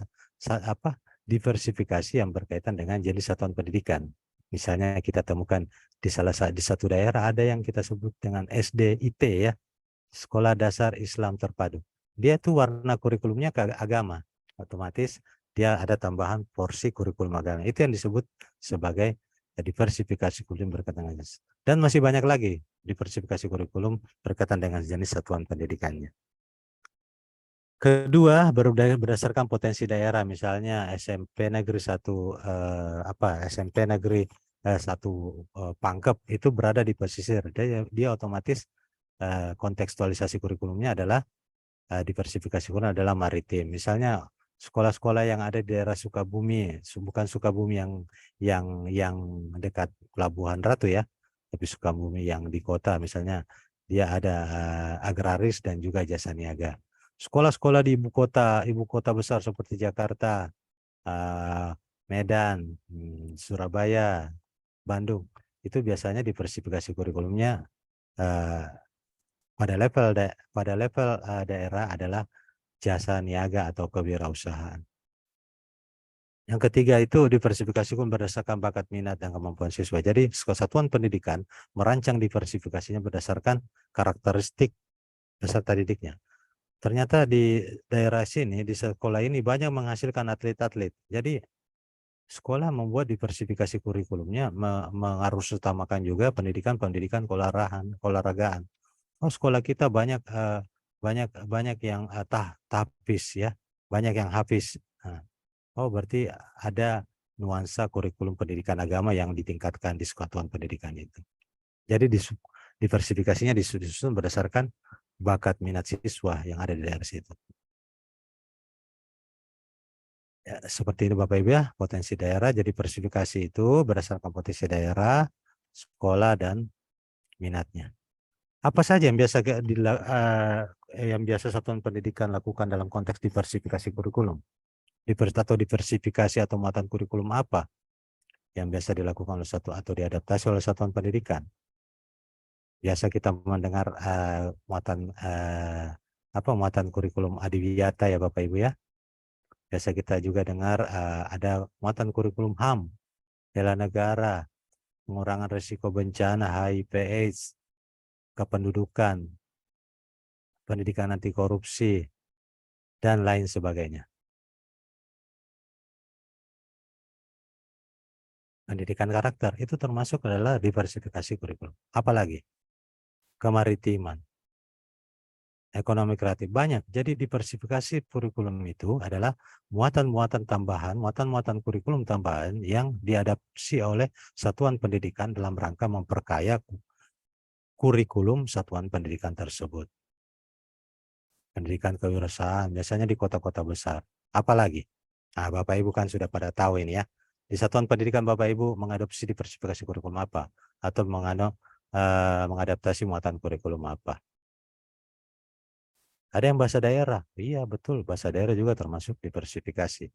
diversifikasi yang berkaitan dengan jenis satuan pendidikan. Misalnya kita temukan di satu daerah ada yang kita sebut dengan SDIT ya, Sekolah Dasar Islam Terpadu. Dia itu warna kurikulumnya ke agama, otomatis dia ada tambahan porsi kurikulum agama. Itu yang disebut sebagai diversifikasi kurikulum berkaitan dengan jenis. Dan masih banyak lagi diversifikasi kurikulum berkaitan dengan jenis satuan pendidikannya. Kedua, berdasarkan potensi daerah, misalnya SMP Negeri 1 SMP Negeri 1 Pangkep itu berada di pesisir. Dia otomatis kontekstualisasi kurikulumnya adalah diversifikasi kurikulum adalah maritim. Misalnya sekolah-sekolah yang ada di daerah Sukabumi, bukan Sukabumi yang dekat Pelabuhan Ratu ya, tapi Sukabumi yang di kota, misalnya dia ada agraris dan juga jasa niaga. Sekolah-sekolah di ibu kota besar seperti Jakarta, Medan, Surabaya, Bandung, itu biasanya diversifikasi kurikulumnya pada level daerah adalah jasa niaga atau kewirausahaan. Yang ketiga itu diversifikasi berdasarkan bakat minat dan kemampuan siswa. Jadi satuan pendidikan merancang diversifikasinya berdasarkan karakteristik peserta didiknya. Ternyata di daerah sini, di sekolah ini banyak menghasilkan atlet-atlet. Jadi sekolah membuat diversifikasi kurikulumnya mengarus utamakan juga pendidikan keolahragaan. Oh, sekolah kita banyak yang tahfiz ya, banyak yang hafiz. Nah, oh, berarti ada nuansa kurikulum pendidikan agama yang ditingkatkan di satuan pendidikan itu. Jadi diversifikasinya disusun berdasarkan bakat minat siswa yang ada di daerah situ. Ya, seperti itu Bapak Ibu ya, potensi daerah. Jadi diversifikasi itu berdasarkan potensi daerah, sekolah, dan minatnya. Apa saja yang biasa satuan pendidikan lakukan dalam konteks diversifikasi kurikulum? Diversifikasi atau muatan kurikulum apa yang biasa dilakukan oleh satu atau diadaptasi oleh satuan pendidikan? Biasa kita mendengar muatan kurikulum adiwiyata ya Bapak Ibu ya. Biasa kita juga dengar ada muatan kurikulum HAM, bela negara, pengurangan risiko bencana, HIV/AIDS, kependudukan, pendidikan anti korupsi, dan lain sebagainya. Pendidikan karakter itu termasuk adalah diversifikasi kurikulum. Apalagi kemaritiman, ekonomi kreatif, banyak. Jadi diversifikasi kurikulum itu adalah muatan-muatan tambahan, muatan-muatan kurikulum tambahan yang diadaptasi oleh satuan pendidikan dalam rangka memperkaya kurikulum satuan pendidikan tersebut. Pendidikan kewirausahaan biasanya di kota-kota besar. Apalagi? Nah, Bapak Ibu kan sudah pada tahu ini ya. Di satuan pendidikan Bapak Ibu mengadopsi diversifikasi kurikulum apa? Atau mengadaptasi muatan kurikulum apa? Ada yang bahasa daerah. Iya, betul. Bahasa daerah juga termasuk diversifikasi.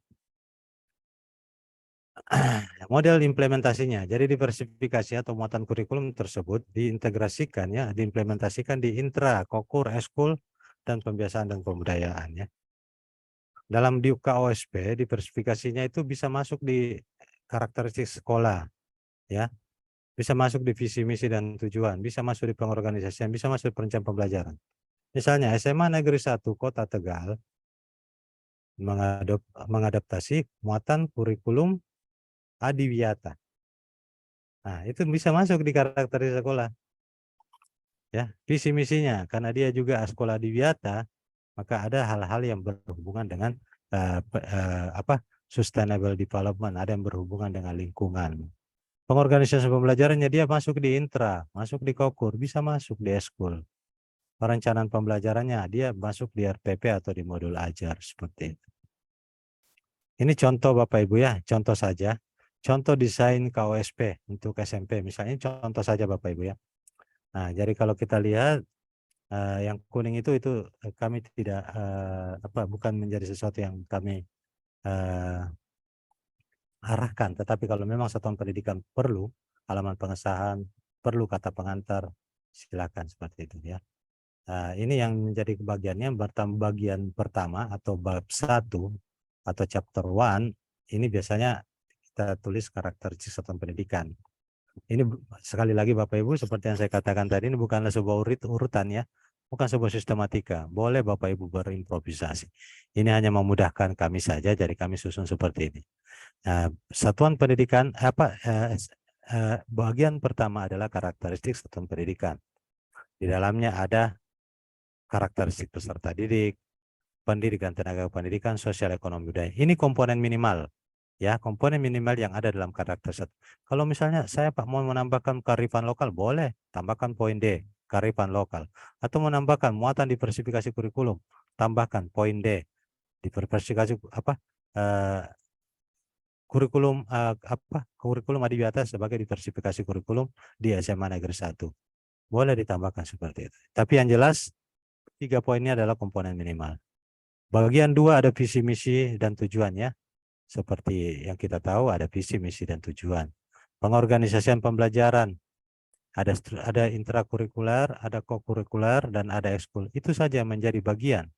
Model implementasinya. Jadi diversifikasi atau muatan kurikulum tersebut diintegrasikan ya, diimplementasikan di intra, kokur, eskul, dan pembiasaan dan pembudayaan ya. Dalam di KOSP, diversifikasinya itu bisa masuk di karakteristik sekolah ya. Bisa masuk di visi misi dan tujuan, bisa masuk di pengorganisasian, bisa masuk di perencanaan pembelajaran. Misalnya SMA Negeri 1 Kota Tegal mengadaptasi muatan kurikulum adiwiyata. Nah, itu bisa masuk di karakteristik sekolah. Ya, visi misinya karena dia juga sekolah adiwiyata, maka ada hal-hal yang berhubungan dengan sustainable development, ada yang berhubungan dengan lingkungan. Pengorganisasian pembelajarannya dia masuk di intra, masuk di kokur, bisa masuk di eskul. Perencanaan pembelajarannya dia masuk di RPP atau di modul ajar seperti itu. Ini contoh Bapak Ibu ya, contoh saja. Contoh desain KOSP untuk SMP, misalnya contoh saja Bapak Ibu ya. Nah, jadi kalau kita lihat yang kuning itu kami tidak bukan menjadi sesuatu yang kami arahkan, tetapi kalau memang satuan pendidikan perlu halaman pengesahan, perlu kata pengantar, silakan seperti itu ya. Ini yang menjadi bagiannya bagian pertama atau bab 1 atau chapter 1 ini biasanya kita tulis karakteristik satuan pendidikan. Ini sekali lagi Bapak Ibu seperti yang saya katakan tadi, ini bukanlah sebuah urutan ya, bukan sebuah sistematika. Boleh Bapak Ibu berimprovisasi. Ini hanya memudahkan kami saja, jadi kami susun seperti ini. Satuan pendidikan bagian pertama adalah karakteristik satuan pendidikan. Di dalamnya ada karakteristik peserta didik, pendidikan tenaga pendidikan, sosial ekonomi budaya. Ini komponen minimal. Ya, komponen minimal yang ada dalam karakter satu. Kalau misalnya saya Pak mau menambahkan kearifan lokal, boleh tambahkan poin D, kearifan lokal. Atau menambahkan muatan diversifikasi kurikulum, tambahkan poin D, diversifikasi kurikulum adiwiyata sebagai diversifikasi kurikulum di SMA Negeri 1. Boleh ditambahkan seperti itu. Tapi yang jelas 3 poinnya adalah komponen minimal. Bagian 2 ada visi misi dan tujuannya. Seperti yang kita tahu ada visi misi dan tujuan. Pengorganisasian pembelajaran ada intrakurikuler, ada kokurikuler, dan ada ekskul. Itu saja menjadi bagian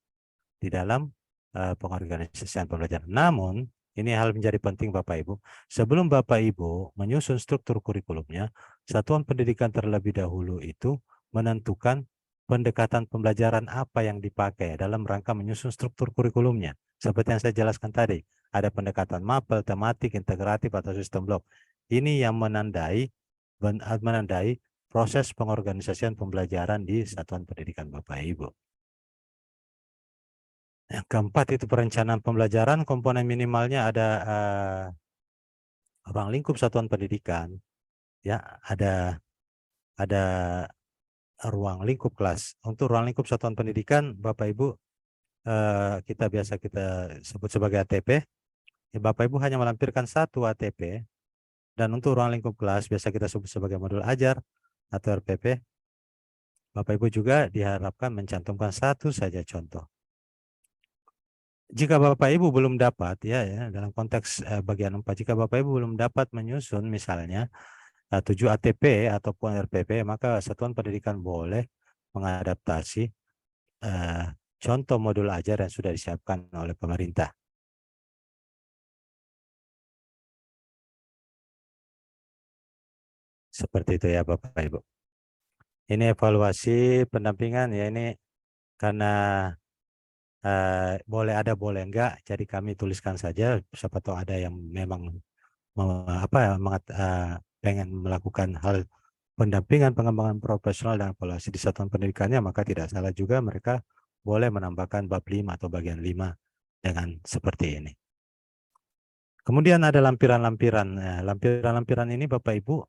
di dalam pengorganisasian pembelajaran. Namun ini hal menjadi penting Bapak Ibu. Sebelum Bapak Ibu menyusun struktur kurikulumnya, satuan pendidikan terlebih dahulu itu menentukan pendekatan pembelajaran apa yang dipakai dalam rangka menyusun struktur kurikulumnya. Seperti yang saya jelaskan tadi, ada pendekatan mapel, tematik, integratif, atau sistem blok. Ini yang menandai proses pengorganisasian pembelajaran di satuan pendidikan Bapak Ibu. Yang keempat itu perencanaan pembelajaran, komponen minimalnya ada ruang lingkup satuan pendidikan, ya ada ruang lingkup kelas. Untuk ruang lingkup satuan pendidikan, Bapak Ibu, kita sebut sebagai ATP. Bapak Ibu hanya melampirkan satu ATP. Dan untuk ruang lingkup kelas, biasa kita sebut sebagai modul ajar atau RPP. Bapak Ibu juga diharapkan mencantumkan satu saja contoh. Jika Bapak Ibu belum dapat, ya dalam konteks bagian 4, jika Bapak Ibu belum dapat menyusun misalnya 7 ATP ataupun RPP, maka satuan pendidikan boleh mengadaptasi contoh modul ajar yang sudah disiapkan oleh pemerintah. Seperti itu ya Bapak Ibu. Ini evaluasi pendampingan ya, ini karena boleh ada boleh enggak, jadi kami tuliskan saja, siapa tahu ada yang memang pengen melakukan hal pendampingan pengembangan profesional dan evaluasi di satuan pendidikannya, maka tidak salah juga mereka boleh menambahkan bab 5 atau bagian 5 dengan seperti ini. Kemudian ada lampiran-lampiran. Lampiran-lampiran ini Bapak Ibu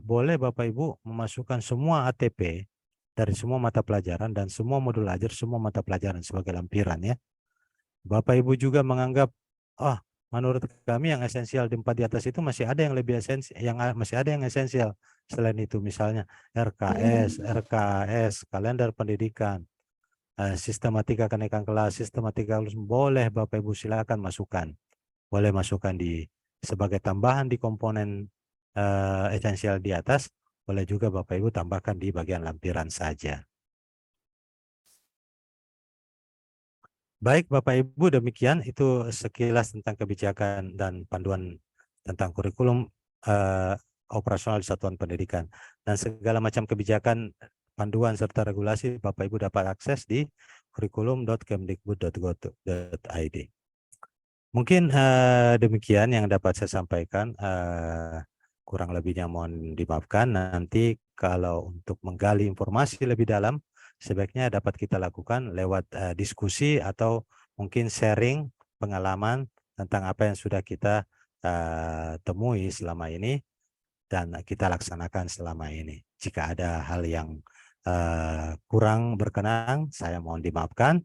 boleh Bapak Ibu memasukkan semua ATP dari semua mata pelajaran dan semua modul ajar, semua mata pelajaran sebagai lampiran ya. Bapak Ibu juga menganggap, menurut kami yang esensial di 4 di atas itu masih ada yang lebih esensial, masih ada yang esensial selain itu, misalnya RKS, kalender pendidikan, sistematika kenaikan kelas, sistematika lulus, boleh Bapak Ibu silakan masukkan. Boleh masukkan sebagai tambahan di komponen esensial di atas, boleh juga Bapak Ibu tambahkan di bagian lampiran saja. Baik Bapak Ibu, demikian itu sekilas tentang kebijakan dan panduan tentang kurikulum operasional di satuan pendidikan. Dan segala macam kebijakan, panduan serta regulasi Bapak Ibu dapat akses di kurikulum.kemdikbud.go.id. Mungkin demikian yang dapat saya sampaikan. Kurang lebihnya mohon dimaafkan. Nanti kalau untuk menggali informasi lebih dalam, sebaiknya dapat kita lakukan lewat diskusi atau mungkin sharing pengalaman tentang apa yang sudah kita temui selama ini dan kita laksanakan selama ini. Jika ada hal yang kurang berkenan, saya mohon dimaafkan.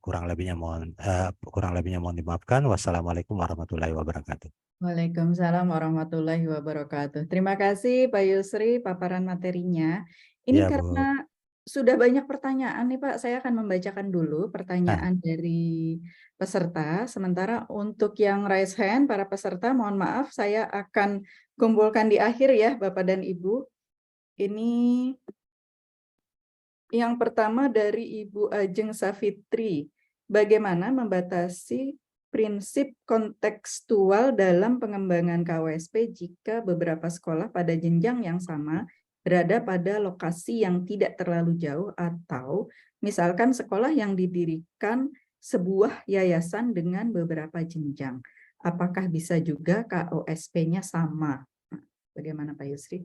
Kurang lebihnya mohon dimaafkan. Wassalamualaikum warahmatullahi wabarakatuh. Waalaikumsalam warahmatullahi wabarakatuh. Terima kasih Pak Yusri paparan materinya. Ini Ya, karena sudah banyak pertanyaan nih Pak, saya akan membacakan dulu pertanyaan dari peserta. Sementara untuk yang raise hand, para peserta mohon maaf saya akan kumpulkan di akhir ya Bapak dan Ibu. Ini yang pertama dari Ibu Ajeng Safitri. Bagaimana membatasi prinsip kontekstual dalam pengembangan KWSP jika beberapa sekolah pada jenjang yang sama berada pada lokasi yang tidak terlalu jauh, atau misalkan sekolah yang didirikan sebuah yayasan dengan beberapa jenjang. Apakah bisa juga KOSP-nya sama? Bagaimana Pak Yusri?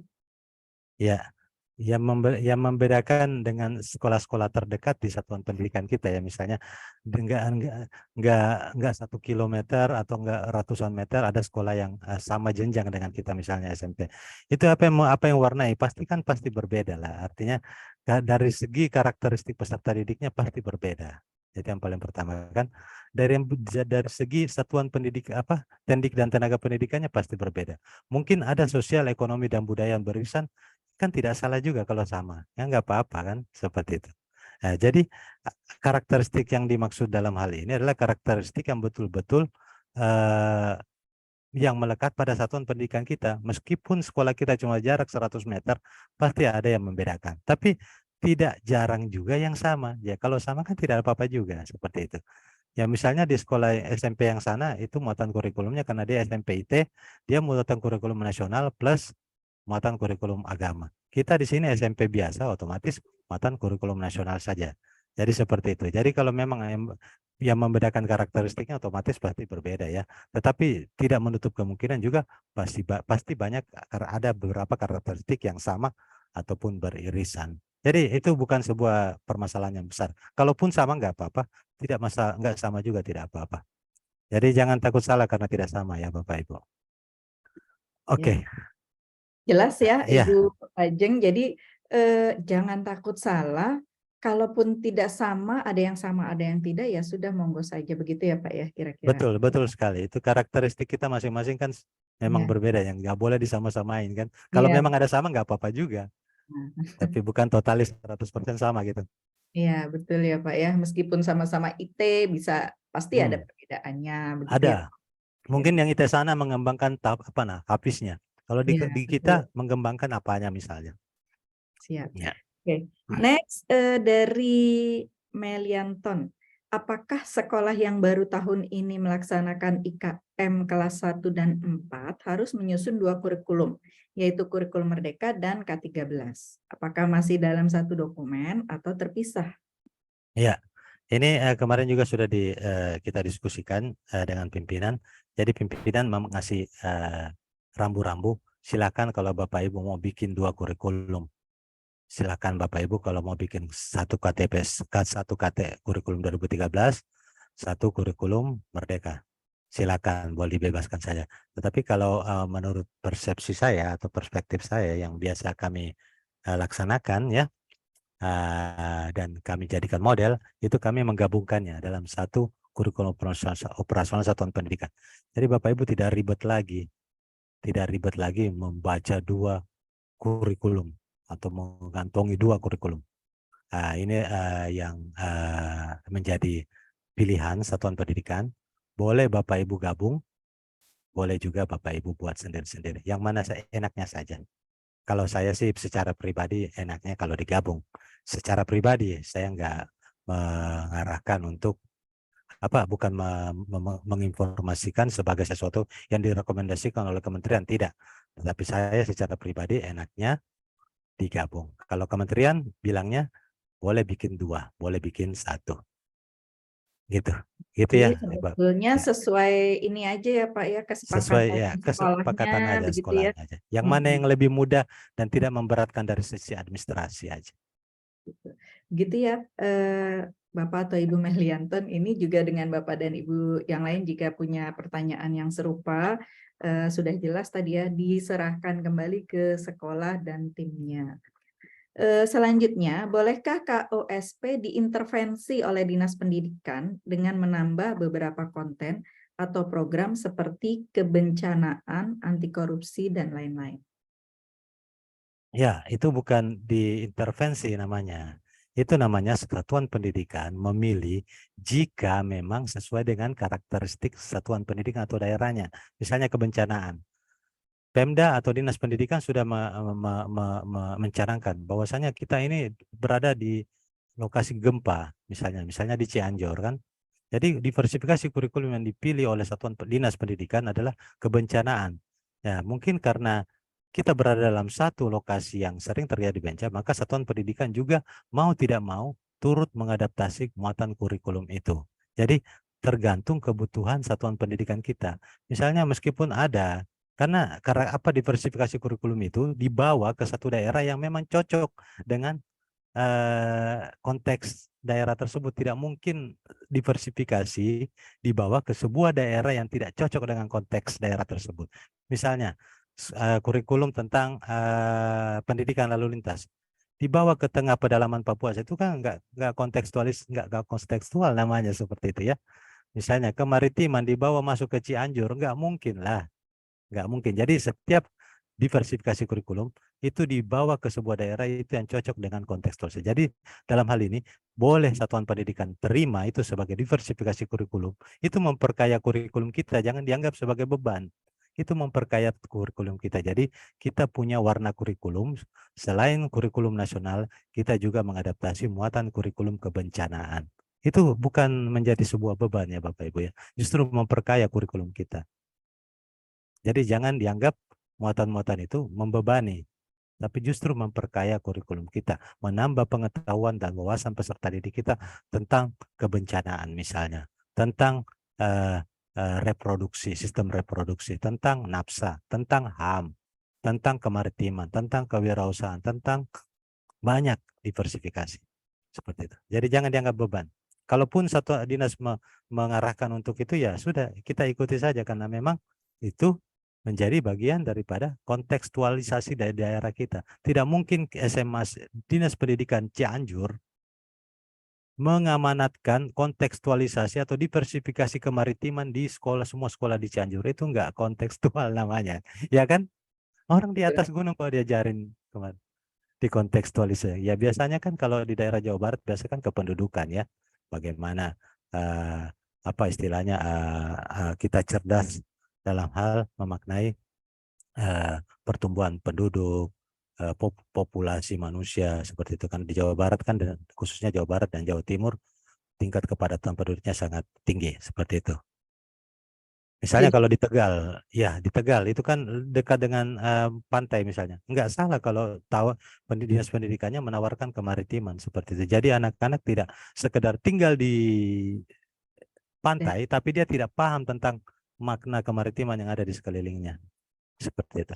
Ya, yang membedakan dengan sekolah-sekolah terdekat di satuan pendidikan kita ya, misalnya enggak 1 kilometer atau enggak ratusan meter ada sekolah yang sama jenjang dengan kita, misalnya SMP. Itu apa yang warnai pasti berbeda lah. Artinya dari segi karakteristik peserta didiknya pasti berbeda. Jadi yang paling pertama kan dari segi satuan pendidik tendik dan tenaga pendidikannya pasti berbeda. Mungkin ada sosial, ekonomi dan budaya yang beririsan, kan tidak salah juga kalau sama, ya nggak apa-apa kan, seperti itu. Nah, jadi karakteristik yang dimaksud dalam hal ini adalah karakteristik yang betul-betul yang melekat pada satuan pendidikan kita. Meskipun sekolah kita cuma jarak 100 meter, pasti ada yang membedakan. Tapi tidak jarang juga yang sama. Ya kalau sama kan tidak apa-apa juga, seperti itu. Ya misalnya di sekolah SMP yang sana itu muatan kurikulumnya karena dia SMP IT, dia muatan kurikulum nasional plus muatan kurikulum agama. Kita di sini SMP biasa, otomatis muatan kurikulum nasional saja. Jadi seperti itu. Jadi kalau memang yang membedakan karakteristiknya otomatis pasti berbeda ya. Tetapi tidak menutup kemungkinan juga pasti banyak, ada beberapa karakteristik yang sama ataupun beririsan. Jadi itu bukan sebuah permasalahan yang besar. Kalaupun sama nggak apa-apa, tidak masalah, nggak sama juga tidak apa-apa. Jadi jangan takut salah karena tidak sama ya Bapak Ibu. Oke. Jelas ya Ya. Ibu Ajeng. Jadi Jangan takut salah, kalaupun tidak sama, ada yang sama, ada yang tidak, ya sudah monggo saja, begitu ya Pak ya kira-kira? Betul, betul sekali. Itu karakteristik kita masing-masing kan memang Iya, berbeda, yang nggak boleh disama-samain kan. Kalau iya, memang ada sama nggak apa-apa juga, nah, tapi bukan totalis 100% sama gitu. iya betul ya Pak ya, meskipun sama-sama IT bisa pasti ada Hmm, perbedaannya, begitu ya ada. Pak? Oke, Mungkin yang IT sana mengembangkan habisnya. Kalau iya di betul, kita mengembangkan apanya misalnya. siap. Ya. Oke, next dari Melianton. Apakah sekolah yang baru tahun ini melaksanakan IKM kelas 1 dan 4 harus menyusun 2 kurikulum, yaitu kurikulum Merdeka dan K13? Apakah masih dalam satu dokumen atau terpisah? Ya, ini kemarin juga sudah kita diskusikan dengan pimpinan. Jadi pimpinan mengasih rambu-rambu. Silakan kalau Bapak Ibu mau bikin 2 kurikulum. Silakan Bapak Ibu kalau mau bikin satu satu KT kurikulum 2013, satu kurikulum Merdeka. Silakan, boleh dibebaskan saja. Tetapi kalau menurut persepsi saya atau perspektif saya yang biasa kami laksanakan ya, dan kami jadikan model, itu kami menggabungkannya dalam satu kurikulum operasional satuan pendidikan. Jadi Bapak Ibu tidak ribet lagi membaca 2 kurikulum atau mengantongi 2 kurikulum. Ini yang menjadi pilihan satuan pendidikan. Boleh Bapak Ibu gabung, boleh juga Bapak Ibu buat sendiri-sendiri. Yang mana enaknya saja. Kalau saya sih secara pribadi enaknya kalau digabung. Secara pribadi saya nggak mengarahkan untuk bukan menginformasikan sebagai sesuatu yang direkomendasikan oleh kementerian, tidak. Tetapi saya secara pribadi enaknya digabung. Kalau kementerian bilangnya boleh bikin 2, boleh bikin 1. Gitu. Gitu Jadi ya, Ibu. sebetulnya Ya. sesuai ini aja ya Pak ya, Sesuai kesepakatan ya, sekolahnya kesepakatan aja begitu ya. sekolahnya aja. Yang mana Mhm. yang lebih mudah dan tidak memberatkan dari sisi administrasi aja. Gitu. Gitu ya, Bapak atau Ibu Mehlianton, ini juga dengan Bapak dan Ibu yang lain jika punya pertanyaan yang serupa, sudah jelas tadi ya, diserahkan kembali ke sekolah dan timnya. Selanjutnya, bolehkah KOSP diintervensi oleh Dinas Pendidikan dengan menambah beberapa konten atau program seperti kebencanaan, anti korupsi, dan lain-lain? Ya, itu bukan diintervensi namanya. Itu namanya satuan pendidikan memilih jika memang sesuai dengan karakteristik satuan pendidikan atau daerahnya. Misalnya kebencanaan. Pemda atau Dinas Pendidikan sudah mencanangkan bahwasanya kita ini berada di lokasi gempa, misalnya di Cianjur kan. Jadi diversifikasi kurikulum yang dipilih oleh satuan Dinas Pendidikan adalah kebencanaan. Ya, mungkin karena kita berada dalam satu lokasi yang sering terjadi bencana, maka satuan pendidikan juga mau tidak mau turut mengadaptasi muatan kurikulum itu. Jadi tergantung kebutuhan satuan pendidikan kita. Misalnya meskipun ada, karena diversifikasi kurikulum itu dibawa ke satu daerah yang memang cocok dengan konteks daerah tersebut. Tidak mungkin diversifikasi dibawa ke sebuah daerah yang tidak cocok dengan konteks daerah tersebut. Misalnya kurikulum tentang pendidikan lalu lintas dibawa ke tengah pedalaman Papua, itu kan nggak kontekstual namanya seperti itu ya. Misalnya kemaritiman dibawa masuk ke Cianjur, nggak mungkin lah. Nggak mungkin. Jadi setiap diversifikasi kurikulum itu dibawa ke sebuah daerah itu yang cocok dengan konteks tersebut. Jadi dalam hal ini boleh satuan pendidikan terima itu sebagai diversifikasi kurikulum. Itu memperkaya kurikulum kita, jangan dianggap sebagai beban. Itu memperkaya kurikulum kita. Jadi kita punya warna kurikulum. Selain kurikulum nasional, kita juga mengadaptasi muatan kurikulum kebencanaan. Itu bukan menjadi sebuah beban ya Bapak Ibu ya. Justru memperkaya kurikulum kita. Jadi jangan dianggap muatan-muatan itu membebani, tapi justru memperkaya kurikulum kita, menambah pengetahuan dan wawasan peserta didik kita tentang kebencanaan misalnya, tentang eh, reproduksi, sistem reproduksi, tentang nafsa, tentang HAM, tentang kemaritiman, tentang kewirausahaan, tentang banyak diversifikasi. Seperti itu. Jadi jangan dianggap beban. Kalaupun satu dinas mengarahkan untuk itu, ya sudah kita ikuti saja karena memang itu menjadi bagian daripada kontekstualisasi dari daerah kita. Tidak mungkin SMA Dinas Pendidikan Cianjur mengamanatkan kontekstualisasi atau diversifikasi kemaritiman di semua sekolah di Cianjur. Itu enggak kontekstual namanya, ya kan? Orang di atas gunung kalau diajarin dikontekstualisasi. Ya biasanya kan kalau di daerah Jawa Barat biasanya kan kependudukan ya. Bagaimana apa istilahnya kita cerdas dalam hal memaknai pertumbuhan penduduk, populasi manusia seperti itu kan di Jawa Barat kan, dan khususnya Jawa Barat dan Jawa Timur tingkat kepadatan penduduknya sangat tinggi seperti itu. Misalnya Jadi kalau di Tegal, ya di Tegal itu kan dekat dengan pantai misalnya. Enggak salah kalau tahu dinas pendidikannya menawarkan kemaritiman seperti itu. Jadi anak-anak tidak sekedar tinggal di pantai, tapi dia tidak paham tentang makna kemaritiman yang ada di sekelilingnya. Seperti itu.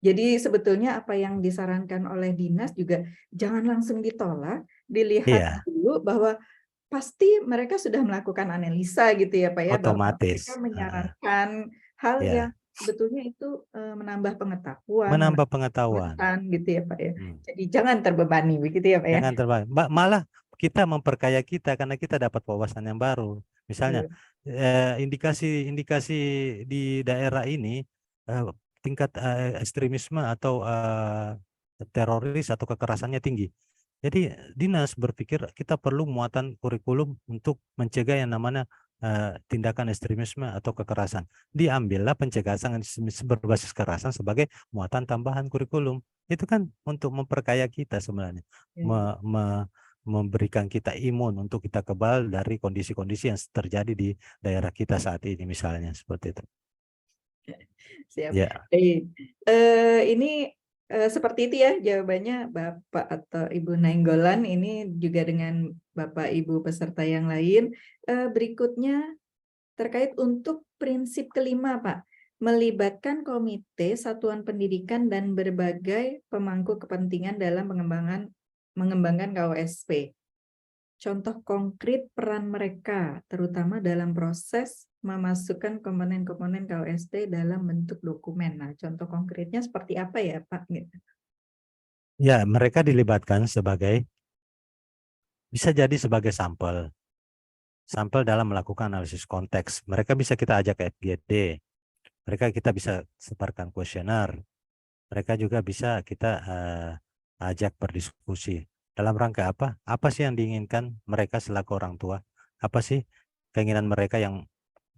Jadi sebetulnya apa yang disarankan oleh dinas juga jangan langsung ditolak, dilihat Iya, dulu bahwa pasti mereka sudah melakukan analisa gitu ya Pak ya, bahwa mereka otomatis. menyarankan hal yang Ya, sebetulnya itu menambah pengetahuan, menambah menambah pengetahuan. wawasan gitu ya Pak ya. Hmm. Jadi jangan terbebani begitu ya Pak ya. Jangan terbang. Malah kita memperkaya kita karena kita dapat wawasan yang baru. Misalnya indikasi-indikasi di daerah ini tingkat ekstremisme atau teroris atau kekerasannya tinggi. Jadi dinas berpikir kita perlu muatan kurikulum untuk mencegah yang namanya tindakan ekstremisme atau kekerasan. Diambillah pencegahan berbasis kekerasan sebagai muatan tambahan kurikulum. Itu kan untuk memperkaya kita sebenarnya. Memberikan kita imun untuk kita kebal dari kondisi-kondisi yang terjadi di daerah kita saat ini misalnya seperti itu. Siap. Ya. Ini seperti itu ya jawabannya Bapak atau Ibu Nainggolan, ini juga dengan Bapak Ibu peserta yang lain. Berikutnya terkait untuk prinsip kelima Pak, melibatkan komite, satuan pendidikan dan berbagai pemangku kepentingan dalam mengembangkan KOSP. Contoh konkret peran mereka, terutama dalam proses memasukkan komponen-komponen KOSP dalam bentuk dokumen. Nah, contoh konkretnya seperti apa ya, Pak? Ya, mereka dilibatkan bisa jadi sebagai sampel dalam melakukan analisis konteks. Mereka bisa kita ajak ke FGD, mereka kita bisa sebarkan kuesioner, mereka juga bisa kita ajak berdiskusi. Dalam rangka apa? Apa sih yang diinginkan mereka selaku orang tua? Apa sih keinginan mereka yang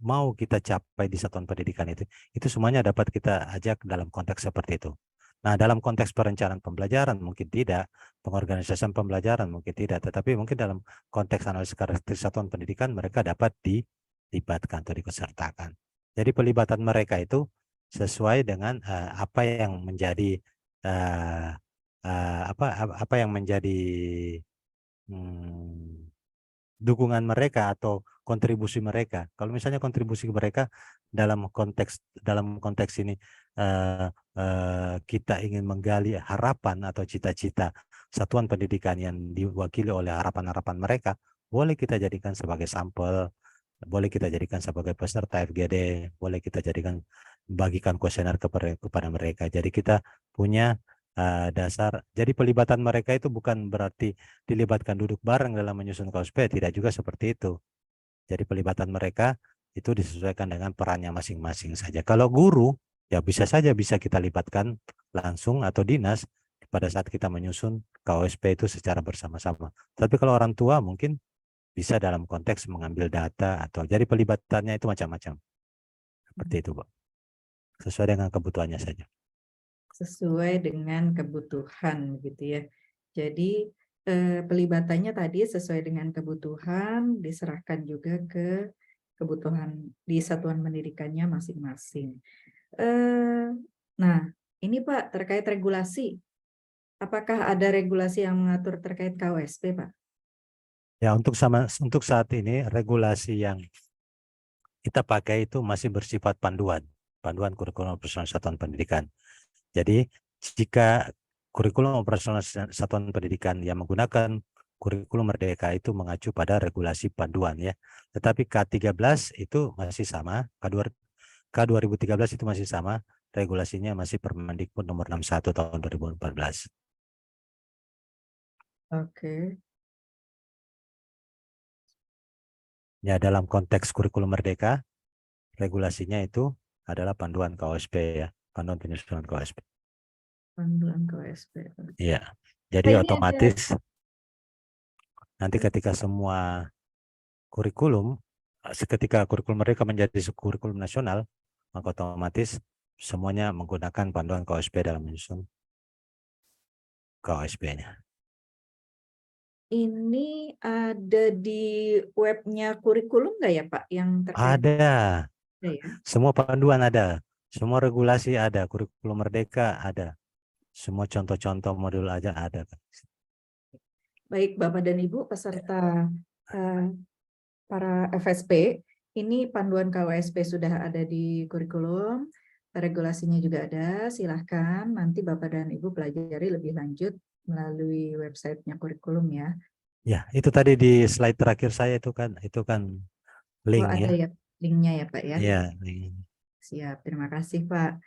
mau kita capai di satuan pendidikan itu? Itu semuanya dapat kita ajak dalam konteks seperti itu. Nah, dalam konteks perencanaan pembelajaran mungkin tidak, pengorganisasian pembelajaran mungkin tidak, tetapi mungkin dalam konteks analisis karakteristik satuan pendidikan mereka dapat dilibatkan atau diikutsertakan. Jadi pelibatan mereka itu sesuai dengan apa yang menjadi apa yang menjadi dukungan mereka atau kontribusi mereka. Kalau misalnya kontribusi mereka dalam konteks ini kita ingin menggali harapan atau cita-cita satuan pendidikan yang diwakili oleh harapan-harapan mereka, boleh kita jadikan sebagai sampel, boleh kita jadikan sebagai peserta FGD, boleh kita jadikan bagikan kuesioner kepada mereka. Jadi kita punya dasar. Jadi pelibatan mereka itu bukan berarti dilibatkan duduk bareng dalam menyusun KOSP, tidak juga seperti itu. Jadi pelibatan mereka itu disesuaikan dengan perannya masing-masing saja. Kalau guru, ya bisa saja bisa kita libatkan langsung atau dinas pada saat kita menyusun KOSP itu secara bersama-sama. Tapi kalau orang tua mungkin bisa dalam konteks mengambil data atau jadi pelibatannya itu macam-macam. Seperti itu, Bu. Sesuai dengan kebutuhannya saja. Sesuai dengan kebutuhan gitu ya. Jadi pelibatannya tadi sesuai dengan kebutuhan, diserahkan juga ke kebutuhan di satuan pendidikannya masing-masing. Nah, ini Pak terkait regulasi. Apakah ada regulasi yang mengatur terkait KOSP, Pak? Ya, untuk saat ini regulasi yang kita pakai itu masih bersifat panduan kurikulum operasional satuan pendidikan. Jadi jika kurikulum operasional satuan pendidikan yang menggunakan kurikulum merdeka itu mengacu pada regulasi panduan ya. Tetapi K13 itu masih sama, K 2013 itu masih sama, regulasinya masih Permendikbud nomor 61 tahun 2014. Oke. Ya, dalam konteks kurikulum merdeka, regulasinya itu adalah panduan KOSP ya, panduan penyusunan KOSP. Panduan KOSP. Iya. Pak, Jadi ini ada otomatis nanti ketika semua kurikulum, ketika kurikulum mereka menjadi kurikulum nasional, maka otomatis semuanya menggunakan panduan KOSP dalam menyusun KOSP-nya. ini ada di webnya kurikulum nggak ya Pak yang terkait? Ada, Ya. semua panduan ada, semua regulasi ada, kurikulum merdeka ada, semua contoh-contoh modul aja ada. Baik Bapak dan Ibu peserta para FSP, ini panduan KWSP sudah ada di kurikulum, regulasinya juga ada. Silahkan nanti Bapak dan Ibu pelajari lebih lanjut melalui websitenya kurikulum ya. Ya, itu tadi di slide terakhir saya itu kan link Oh, ada ya. ya linknya ya Pak ya. Iya, link. Siap, terima kasih Pak.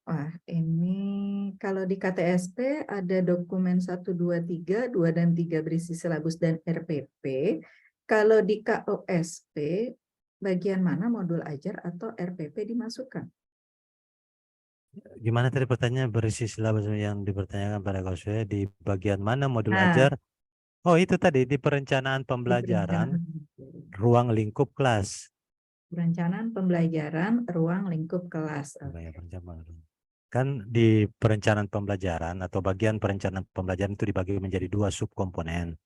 Wah, ini kalau di KTSP ada dokumen 1, 2, 3, 2 dan 3 berisi silabus dan RPP. Kalau di KOSP, bagian mana modul ajar atau RPP dimasukkan? Gimana tadi pertanyaan berisi silabus yang dipertanyakan pada KOSP di bagian mana modul Nah, ajar? Oh, itu tadi di perencanaan di pembelajaran perencanaan, ruang lingkup kelas. perencanaan pembelajaran ruang lingkup kelas. Kan di perencanaan pembelajaran atau bagian perencanaan pembelajaran itu dibagi menjadi dua subkomponen.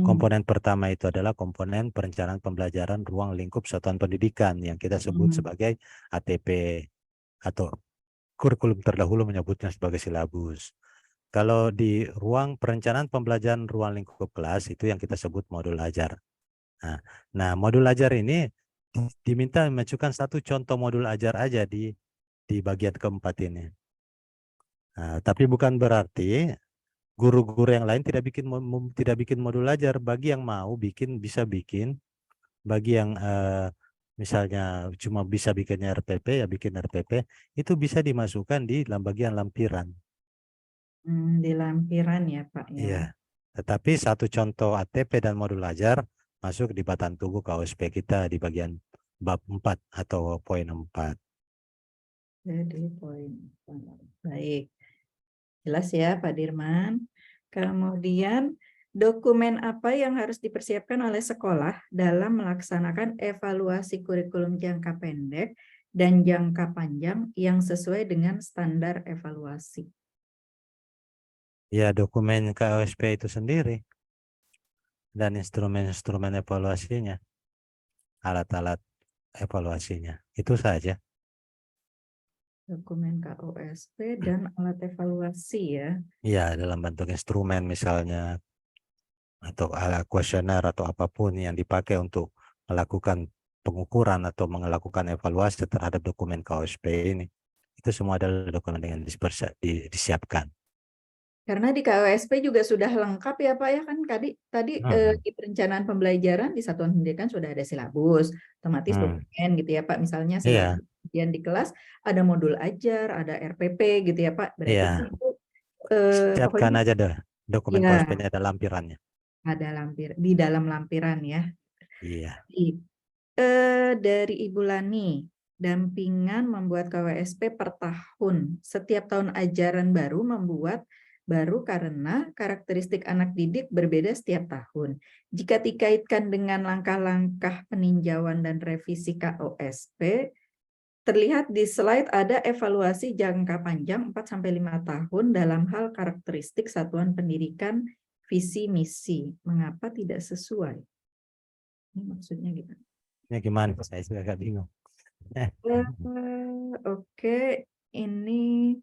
Komponen pertama itu adalah komponen perencanaan pembelajaran ruang lingkup satuan pendidikan yang kita sebut sebagai ATP atau kurikulum terdahulu menyebutnya sebagai silabus. Kalau di ruang perencanaan pembelajaran ruang lingkup kelas itu yang kita sebut modul ajar. Nah, modul ajar ini diminta mengajukan satu contoh modul ajar aja di bagian keempat ini. Nah, tapi bukan berarti guru-guru yang lain tidak bikin modul ajar. Bagi yang mau bikin bisa bikin. Bagi yang misalnya cuma bisa bikinnya RPP ya bikin RPP. Itu bisa dimasukkan di bagian lampiran. Di lampiran ya Pak ya. Iya. Tetapi satu contoh ATP dan modul ajar masuk di batang tubuh KOSP kita di bagian bab 4 atau poin 4. Jadi poin. Baik. Jelas ya Pak Dirman. Kemudian dokumen apa yang harus dipersiapkan oleh sekolah dalam melaksanakan evaluasi kurikulum jangka pendek dan jangka panjang yang sesuai dengan standar evaluasi? Ya, dokumen KOSP itu sendiri dan instrumen-instrumen evaluasinya, alat-alat evaluasinya. Itu saja. Dokumen KOSP dan alat evaluasi ya. Ya, dalam bentuk instrumen misalnya atau alat kuesioner atau apapun yang dipakai untuk melakukan pengukuran atau melakukan evaluasi terhadap dokumen KOSP ini. Itu semua adalah dokumen yang disiapkan. Karena di KOSP juga sudah lengkap ya Pak ya kan tadi di perencanaan pembelajaran di satuan pendidikan sudah ada silabus, otomatis dokumen gitu ya Pak. Misalnya silabus di kelas ada modul ajar, ada RPP gitu ya Pak. Berarti itu siapkan aja deh dokumen ya, KOSP-nya ada lampirannya. ada di dalam lampiran ya. Iya. Dari Ibu Lani, dampingan membuat KWSP per tahun. Setiap tahun ajaran baru membuat baru karena karakteristik anak didik berbeda setiap tahun. Jika dikaitkan dengan langkah-langkah peninjauan dan revisi KOSP, terlihat di slide ada evaluasi jangka panjang 4-5 tahun dalam hal karakteristik satuan pendidikan visi misi. Mengapa tidak sesuai? Ini maksudnya gimana? Ini gimana? Saya juga agak bingung. Oke, ini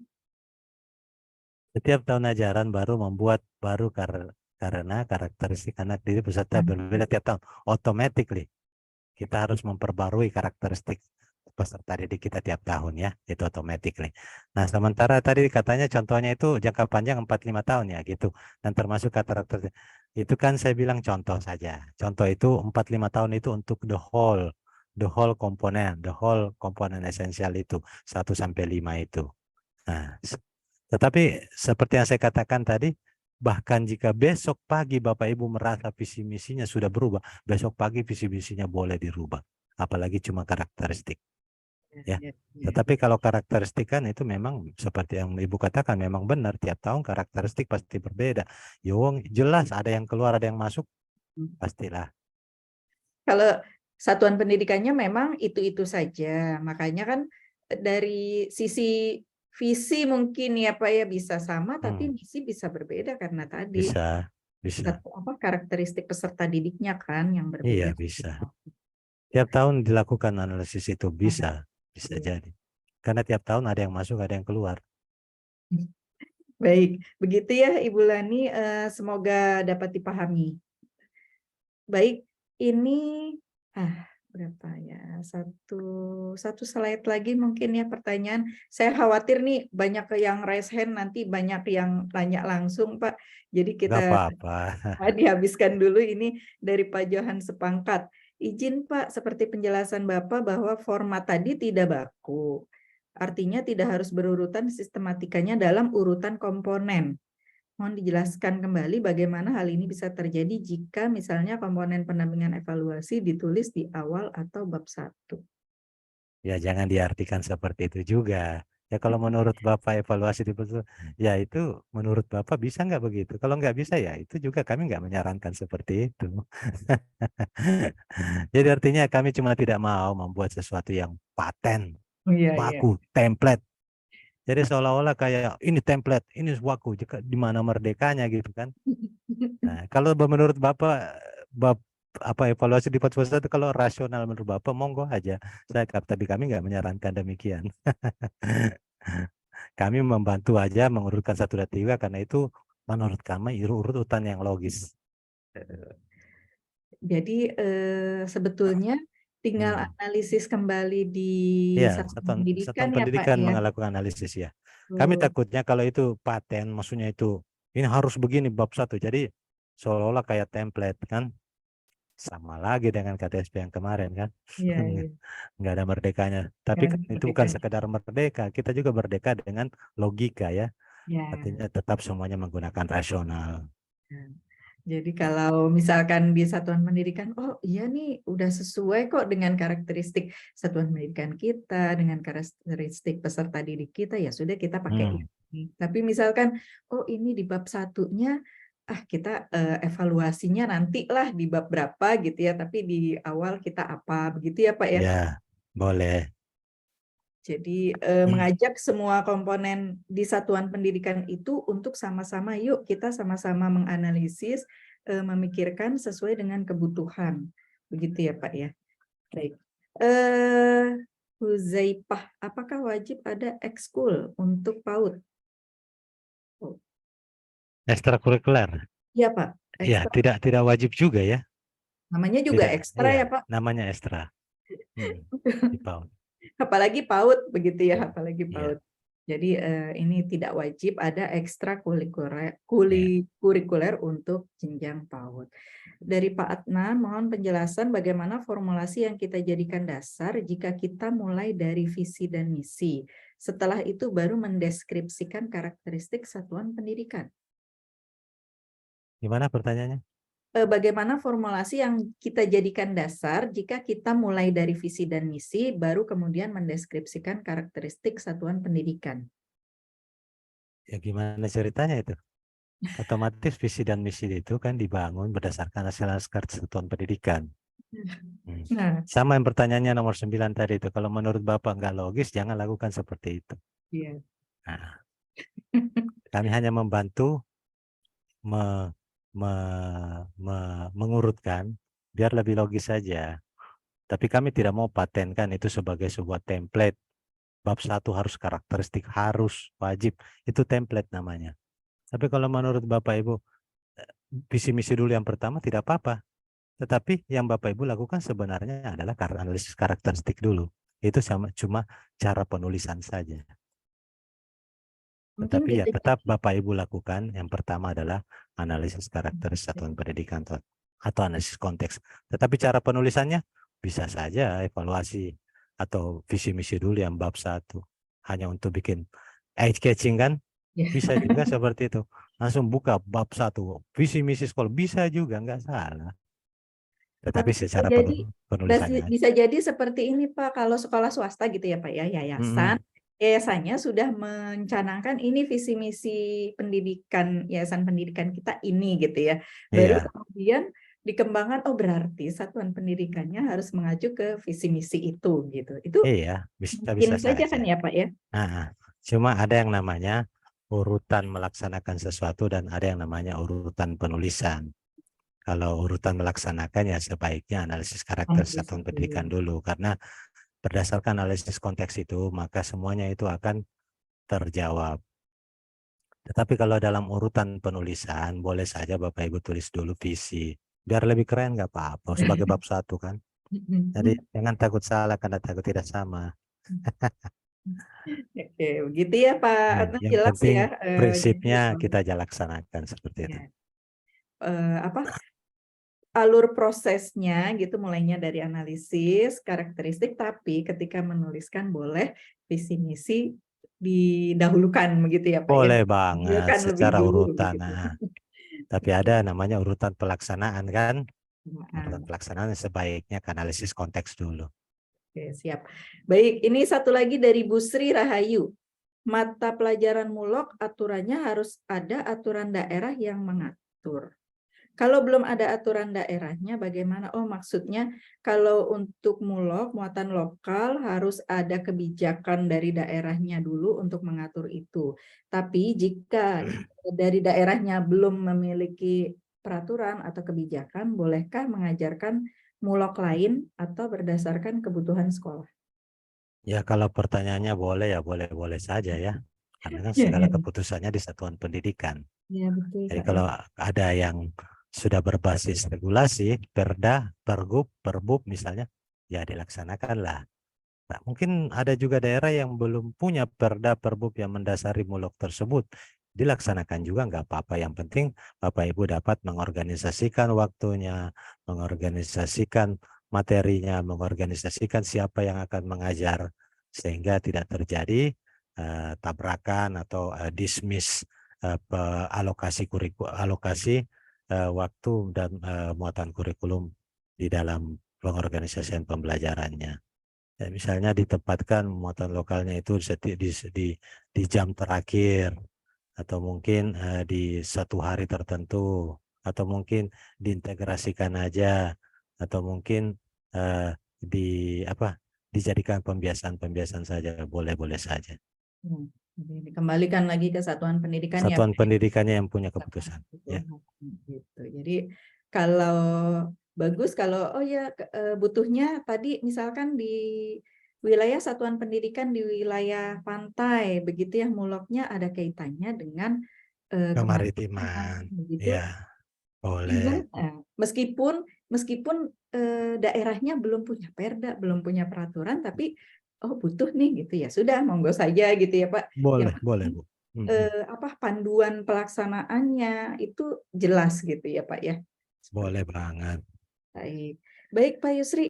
Setiap tahun ajaran baru membuat baru karena karakteristik anak didik peserta berbeda tiap tahun. Automatically kita harus memperbarui karakteristik peserta didik kita tiap tahun ya, itu automatically. Nah, sementara tadi katanya contohnya itu jangka panjang 4-5 tahun ya gitu. Dan termasuk karakteristik itu kan saya bilang contoh saja. Contoh itu 4-5 tahun itu untuk the whole the whole komponen esensial itu 1 sampai 5 itu. Nah, tetapi seperti yang saya katakan tadi, bahkan jika besok pagi Bapak Ibu merasa visi misinya sudah berubah, besok pagi visi misinya boleh dirubah, apalagi cuma karakteristik. Ya. Tetapi kalau karakteristik kan itu memang seperti yang Ibu katakan, memang benar, tiap tahun karakteristik pasti berbeda. Yung jelas ada yang keluar, ada yang masuk, pastilah. Kalau satuan pendidikannya memang itu-itu saja, makanya kan dari sisi visi mungkin ya Pak ya bisa sama, tapi misi bisa berbeda karena tadi Bisa. karakteristik peserta didiknya kan yang Iya, berbeda. bisa. Tiap tahun dilakukan analisis itu bisa jadi. Karena tiap tahun ada yang masuk, ada yang keluar. Baik, begitu ya Ibu Lani, semoga dapat dipahami. Baik, ini berapa ya? Satu slide lagi mungkin ya pertanyaan. Saya khawatir nih banyak yang raise hand, nanti banyak yang tanya langsung Pak. Jadi Nggak kita apa-apa. dihabiskan dulu ini dari Pak Johan Sepangkat. Izin Pak, seperti penjelasan Bapak bahwa format tadi tidak baku. Artinya tidak harus berurutan sistematikanya dalam urutan komponen. Mohon dijelaskan kembali bagaimana hal ini bisa terjadi jika misalnya komponen pendampingan evaluasi ditulis di awal atau bab 1. Ya, jangan diartikan seperti itu juga. Ya, kalau menurut Bapak evaluasi ya itu menurut Bapak bisa nggak begitu? Kalau nggak bisa ya itu juga kami nggak menyarankan seperti itu. Jadi artinya kami cuma tidak mau membuat sesuatu yang paten, Iya. baku, template. Jadi seolah-olah kayak ini template, ini waku, di mana merdekanya gitu kan. Nah, kalau menurut Bapak, evaluasi di 41 kalau rasional menurut Bapak, monggo aja. Tapi kami nggak menyarankan demikian. Kami membantu aja mengurutkan 1 dan 3 karena itu menurut kami urutan yang logis. Jadi sebetulnya tinggal analisis kembali di Ya, satuan satuan pendidikan ya Pak pendidikan ya. melakukan analisis ya. Kami takutnya kalau itu paten, maksudnya itu ini harus begini bab 1. Jadi seolah-olah kayak template kan, sama lagi dengan KTSP yang kemarin kan. Iya. Nggak ada merdekanya. Tapi kan itu bukan sekedar merdeka, kita juga merdeka dengan logika ya. Artinya tetap semuanya menggunakan rasional. Jadi kalau misalkan di satuan pendidikan, oh iya nih udah sesuai kok dengan karakteristik satuan pendidikan kita, dengan karakteristik peserta didik kita, ya sudah kita pakai ini. Tapi misalkan, oh ini di bab 1-nya, kita evaluasinya nantilah di bab berapa gitu ya, tapi di awal kita apa, begitu ya Pak ya? Ya, boleh. Jadi mengajak semua komponen di satuan pendidikan itu untuk sama-sama yuk kita sama-sama menganalisis, memikirkan sesuai dengan kebutuhan. Begitu ya Pak ya? Baik. Huzaifah, apakah wajib ada ekskul untuk PAUD? Ekstrakurikuler. Iya Pak, Ya, ekstra. tidak wajib juga ya. Namanya juga Tidak, ekstra ya Pak? namanya ekstra. Di PAUD. Apalagi PAUD begitu ya, apalagi Iya. PAUD. Jadi ini tidak wajib ada ekstrakurikuler untuk jenjang PAUD. Dari Pak Adnan, mohon penjelasan bagaimana formulasi yang kita jadikan dasar jika kita mulai dari visi dan misi. Setelah itu baru mendeskripsikan karakteristik satuan pendidikan. Gimana pertanyaannya? Bagaimana formulasi yang kita jadikan dasar jika kita mulai dari visi dan misi, baru kemudian mendeskripsikan karakteristik satuan pendidikan. Ya gimana ceritanya itu? Otomatis visi dan misi itu kan dibangun berdasarkan hasil satuan pendidikan. Nah, Sama yang pertanyaannya nomor 9 tadi itu. Kalau menurut Bapak nggak logis, jangan lakukan seperti itu. iya. Nah, kami hanya membantu mengurutkan biar lebih logis saja. Tapi kami tidak mau patenkan itu sebagai sebuah template. Bab 1 harus karakteristik, harus, wajib. Itu template namanya. Tapi kalau menurut Bapak Ibu, visi misi dulu yang pertama tidak apa-apa. Tetapi yang Bapak Ibu lakukan sebenarnya adalah analisis karakteristik dulu. Itu cuma cara penulisan saja. Mungkin Tetapi ya gitu. tetap Bapak Ibu lakukan. Yang pertama adalah analisis karakter satuan pendidikan atau analisis konteks. Tetapi cara penulisannya bisa saja evaluasi atau visi misi dulu yang bab 1 hanya untuk bikin eye catching kan, Ya. bisa juga seperti itu. Langsung buka bab 1 visi misi sekolah, bisa juga, nggak salah. Tetapi Atau bisa secara jadi penulisannya aja. bisa jadi seperti ini Pak, kalau sekolah swasta gitu ya Pak ya, Mm-mm. yayasannya sudah mencanangkan ini visi misi pendidikan, yayasan pendidikan kita ini gitu ya. Baru Iya, kemudian dikembangkan, oh berarti satuan pendidikannya harus mengacu ke visi misi itu gitu. Itu iya, bisa-bisa mungkin saja saja. kan ya Pak ya? Nah, cuma ada yang namanya urutan melaksanakan sesuatu dan ada yang namanya urutan penulisan. Kalau urutan melaksanakan ya sebaiknya analisis karakter Analisis satuan pendidikan dulu. dulu, karena berdasarkan analisis konteks itu maka semuanya itu akan terjawab. Tetapi kalau dalam urutan penulisan boleh saja Bapak Ibu tulis dulu visi, biar lebih keren nggak apa-apa sebagai bab 1 kan. Jadi jangan takut salah karena takut tidak sama. Oke, begitu ya Pak. Ya, Adnan, yang jelas penting ya. Jadi prinsipnya kita laksanakan seperti itu. ya, apa alur prosesnya gitu, mulainya dari analisis karakteristik, tapi ketika menuliskan boleh visi misi didahulukan begitu ya Pak ya. Boleh banget Didahulukan lebih secara dulu urutan. begitu. Nah, tapi ada namanya urutan pelaksanaan kan. Urutan Nah, pelaksanaan sebaiknya ke analisis konteks dulu. oke, siap. Baik, ini satu lagi dari Bu Sri Rahayu. Mata pelajaran mulok aturannya harus ada aturan daerah yang mengatur. Kalau belum ada aturan daerahnya, bagaimana? Oh, maksudnya kalau untuk mulok, muatan lokal harus ada kebijakan dari daerahnya dulu untuk mengatur itu. Tapi jika dari daerahnya belum memiliki peraturan atau kebijakan, bolehkah mengajarkan mulok lain atau berdasarkan kebutuhan sekolah? Ya kalau pertanyaannya boleh ya boleh-boleh saja ya. Karena kan Ya, segala ya. keputusannya di satuan pendidikan. Ya, betul Jadi Pak ya. kalau ada yang sudah berbasis regulasi, Perda, Pergub, Perbub misalnya, ya dilaksanakanlah. Nah, mungkin ada juga daerah yang belum punya Perda, Perbub yang mendasari mulok tersebut. Dilaksanakan juga nggak apa-apa. Yang penting Bapak Ibu dapat mengorganisasikan waktunya, mengorganisasikan materinya, mengorganisasikan siapa yang akan mengajar, sehingga tidak terjadi tabrakan atau dismiss alokasi waktu dan muatan kurikulum di dalam pengorganisasian pembelajarannya. Ya, misalnya ditempatkan muatan lokalnya itu di jam terakhir, atau mungkin di satu hari tertentu, atau mungkin diintegrasikan aja, atau mungkin di apa dijadikan pembiasan-pembiasan saja, boleh-boleh saja. Jadi dikembalikan lagi ke satuan pendidikan ya Satuan Pak. pendidikannya yang punya Satuan keputusan. Ya, pendidikan, gitu. Jadi kalau bagus kalau oh ya butuhnya tadi misalkan di wilayah satuan pendidikan di wilayah pantai begitu ya, muloknya ada kaitannya dengan kemaritiman kemaritiman. begitu. Ya, boleh. Even meskipun meskipun daerahnya belum punya perda, belum punya peraturan, tapi oh butuh nih gitu ya sudah monggo saja gitu ya Pak. Yang Boleh, boleh, penting Bu. Mm-mm. apa panduan pelaksanaannya itu jelas gitu ya Pak ya. Seperti Boleh banget. baik. Baik Pak Yusri,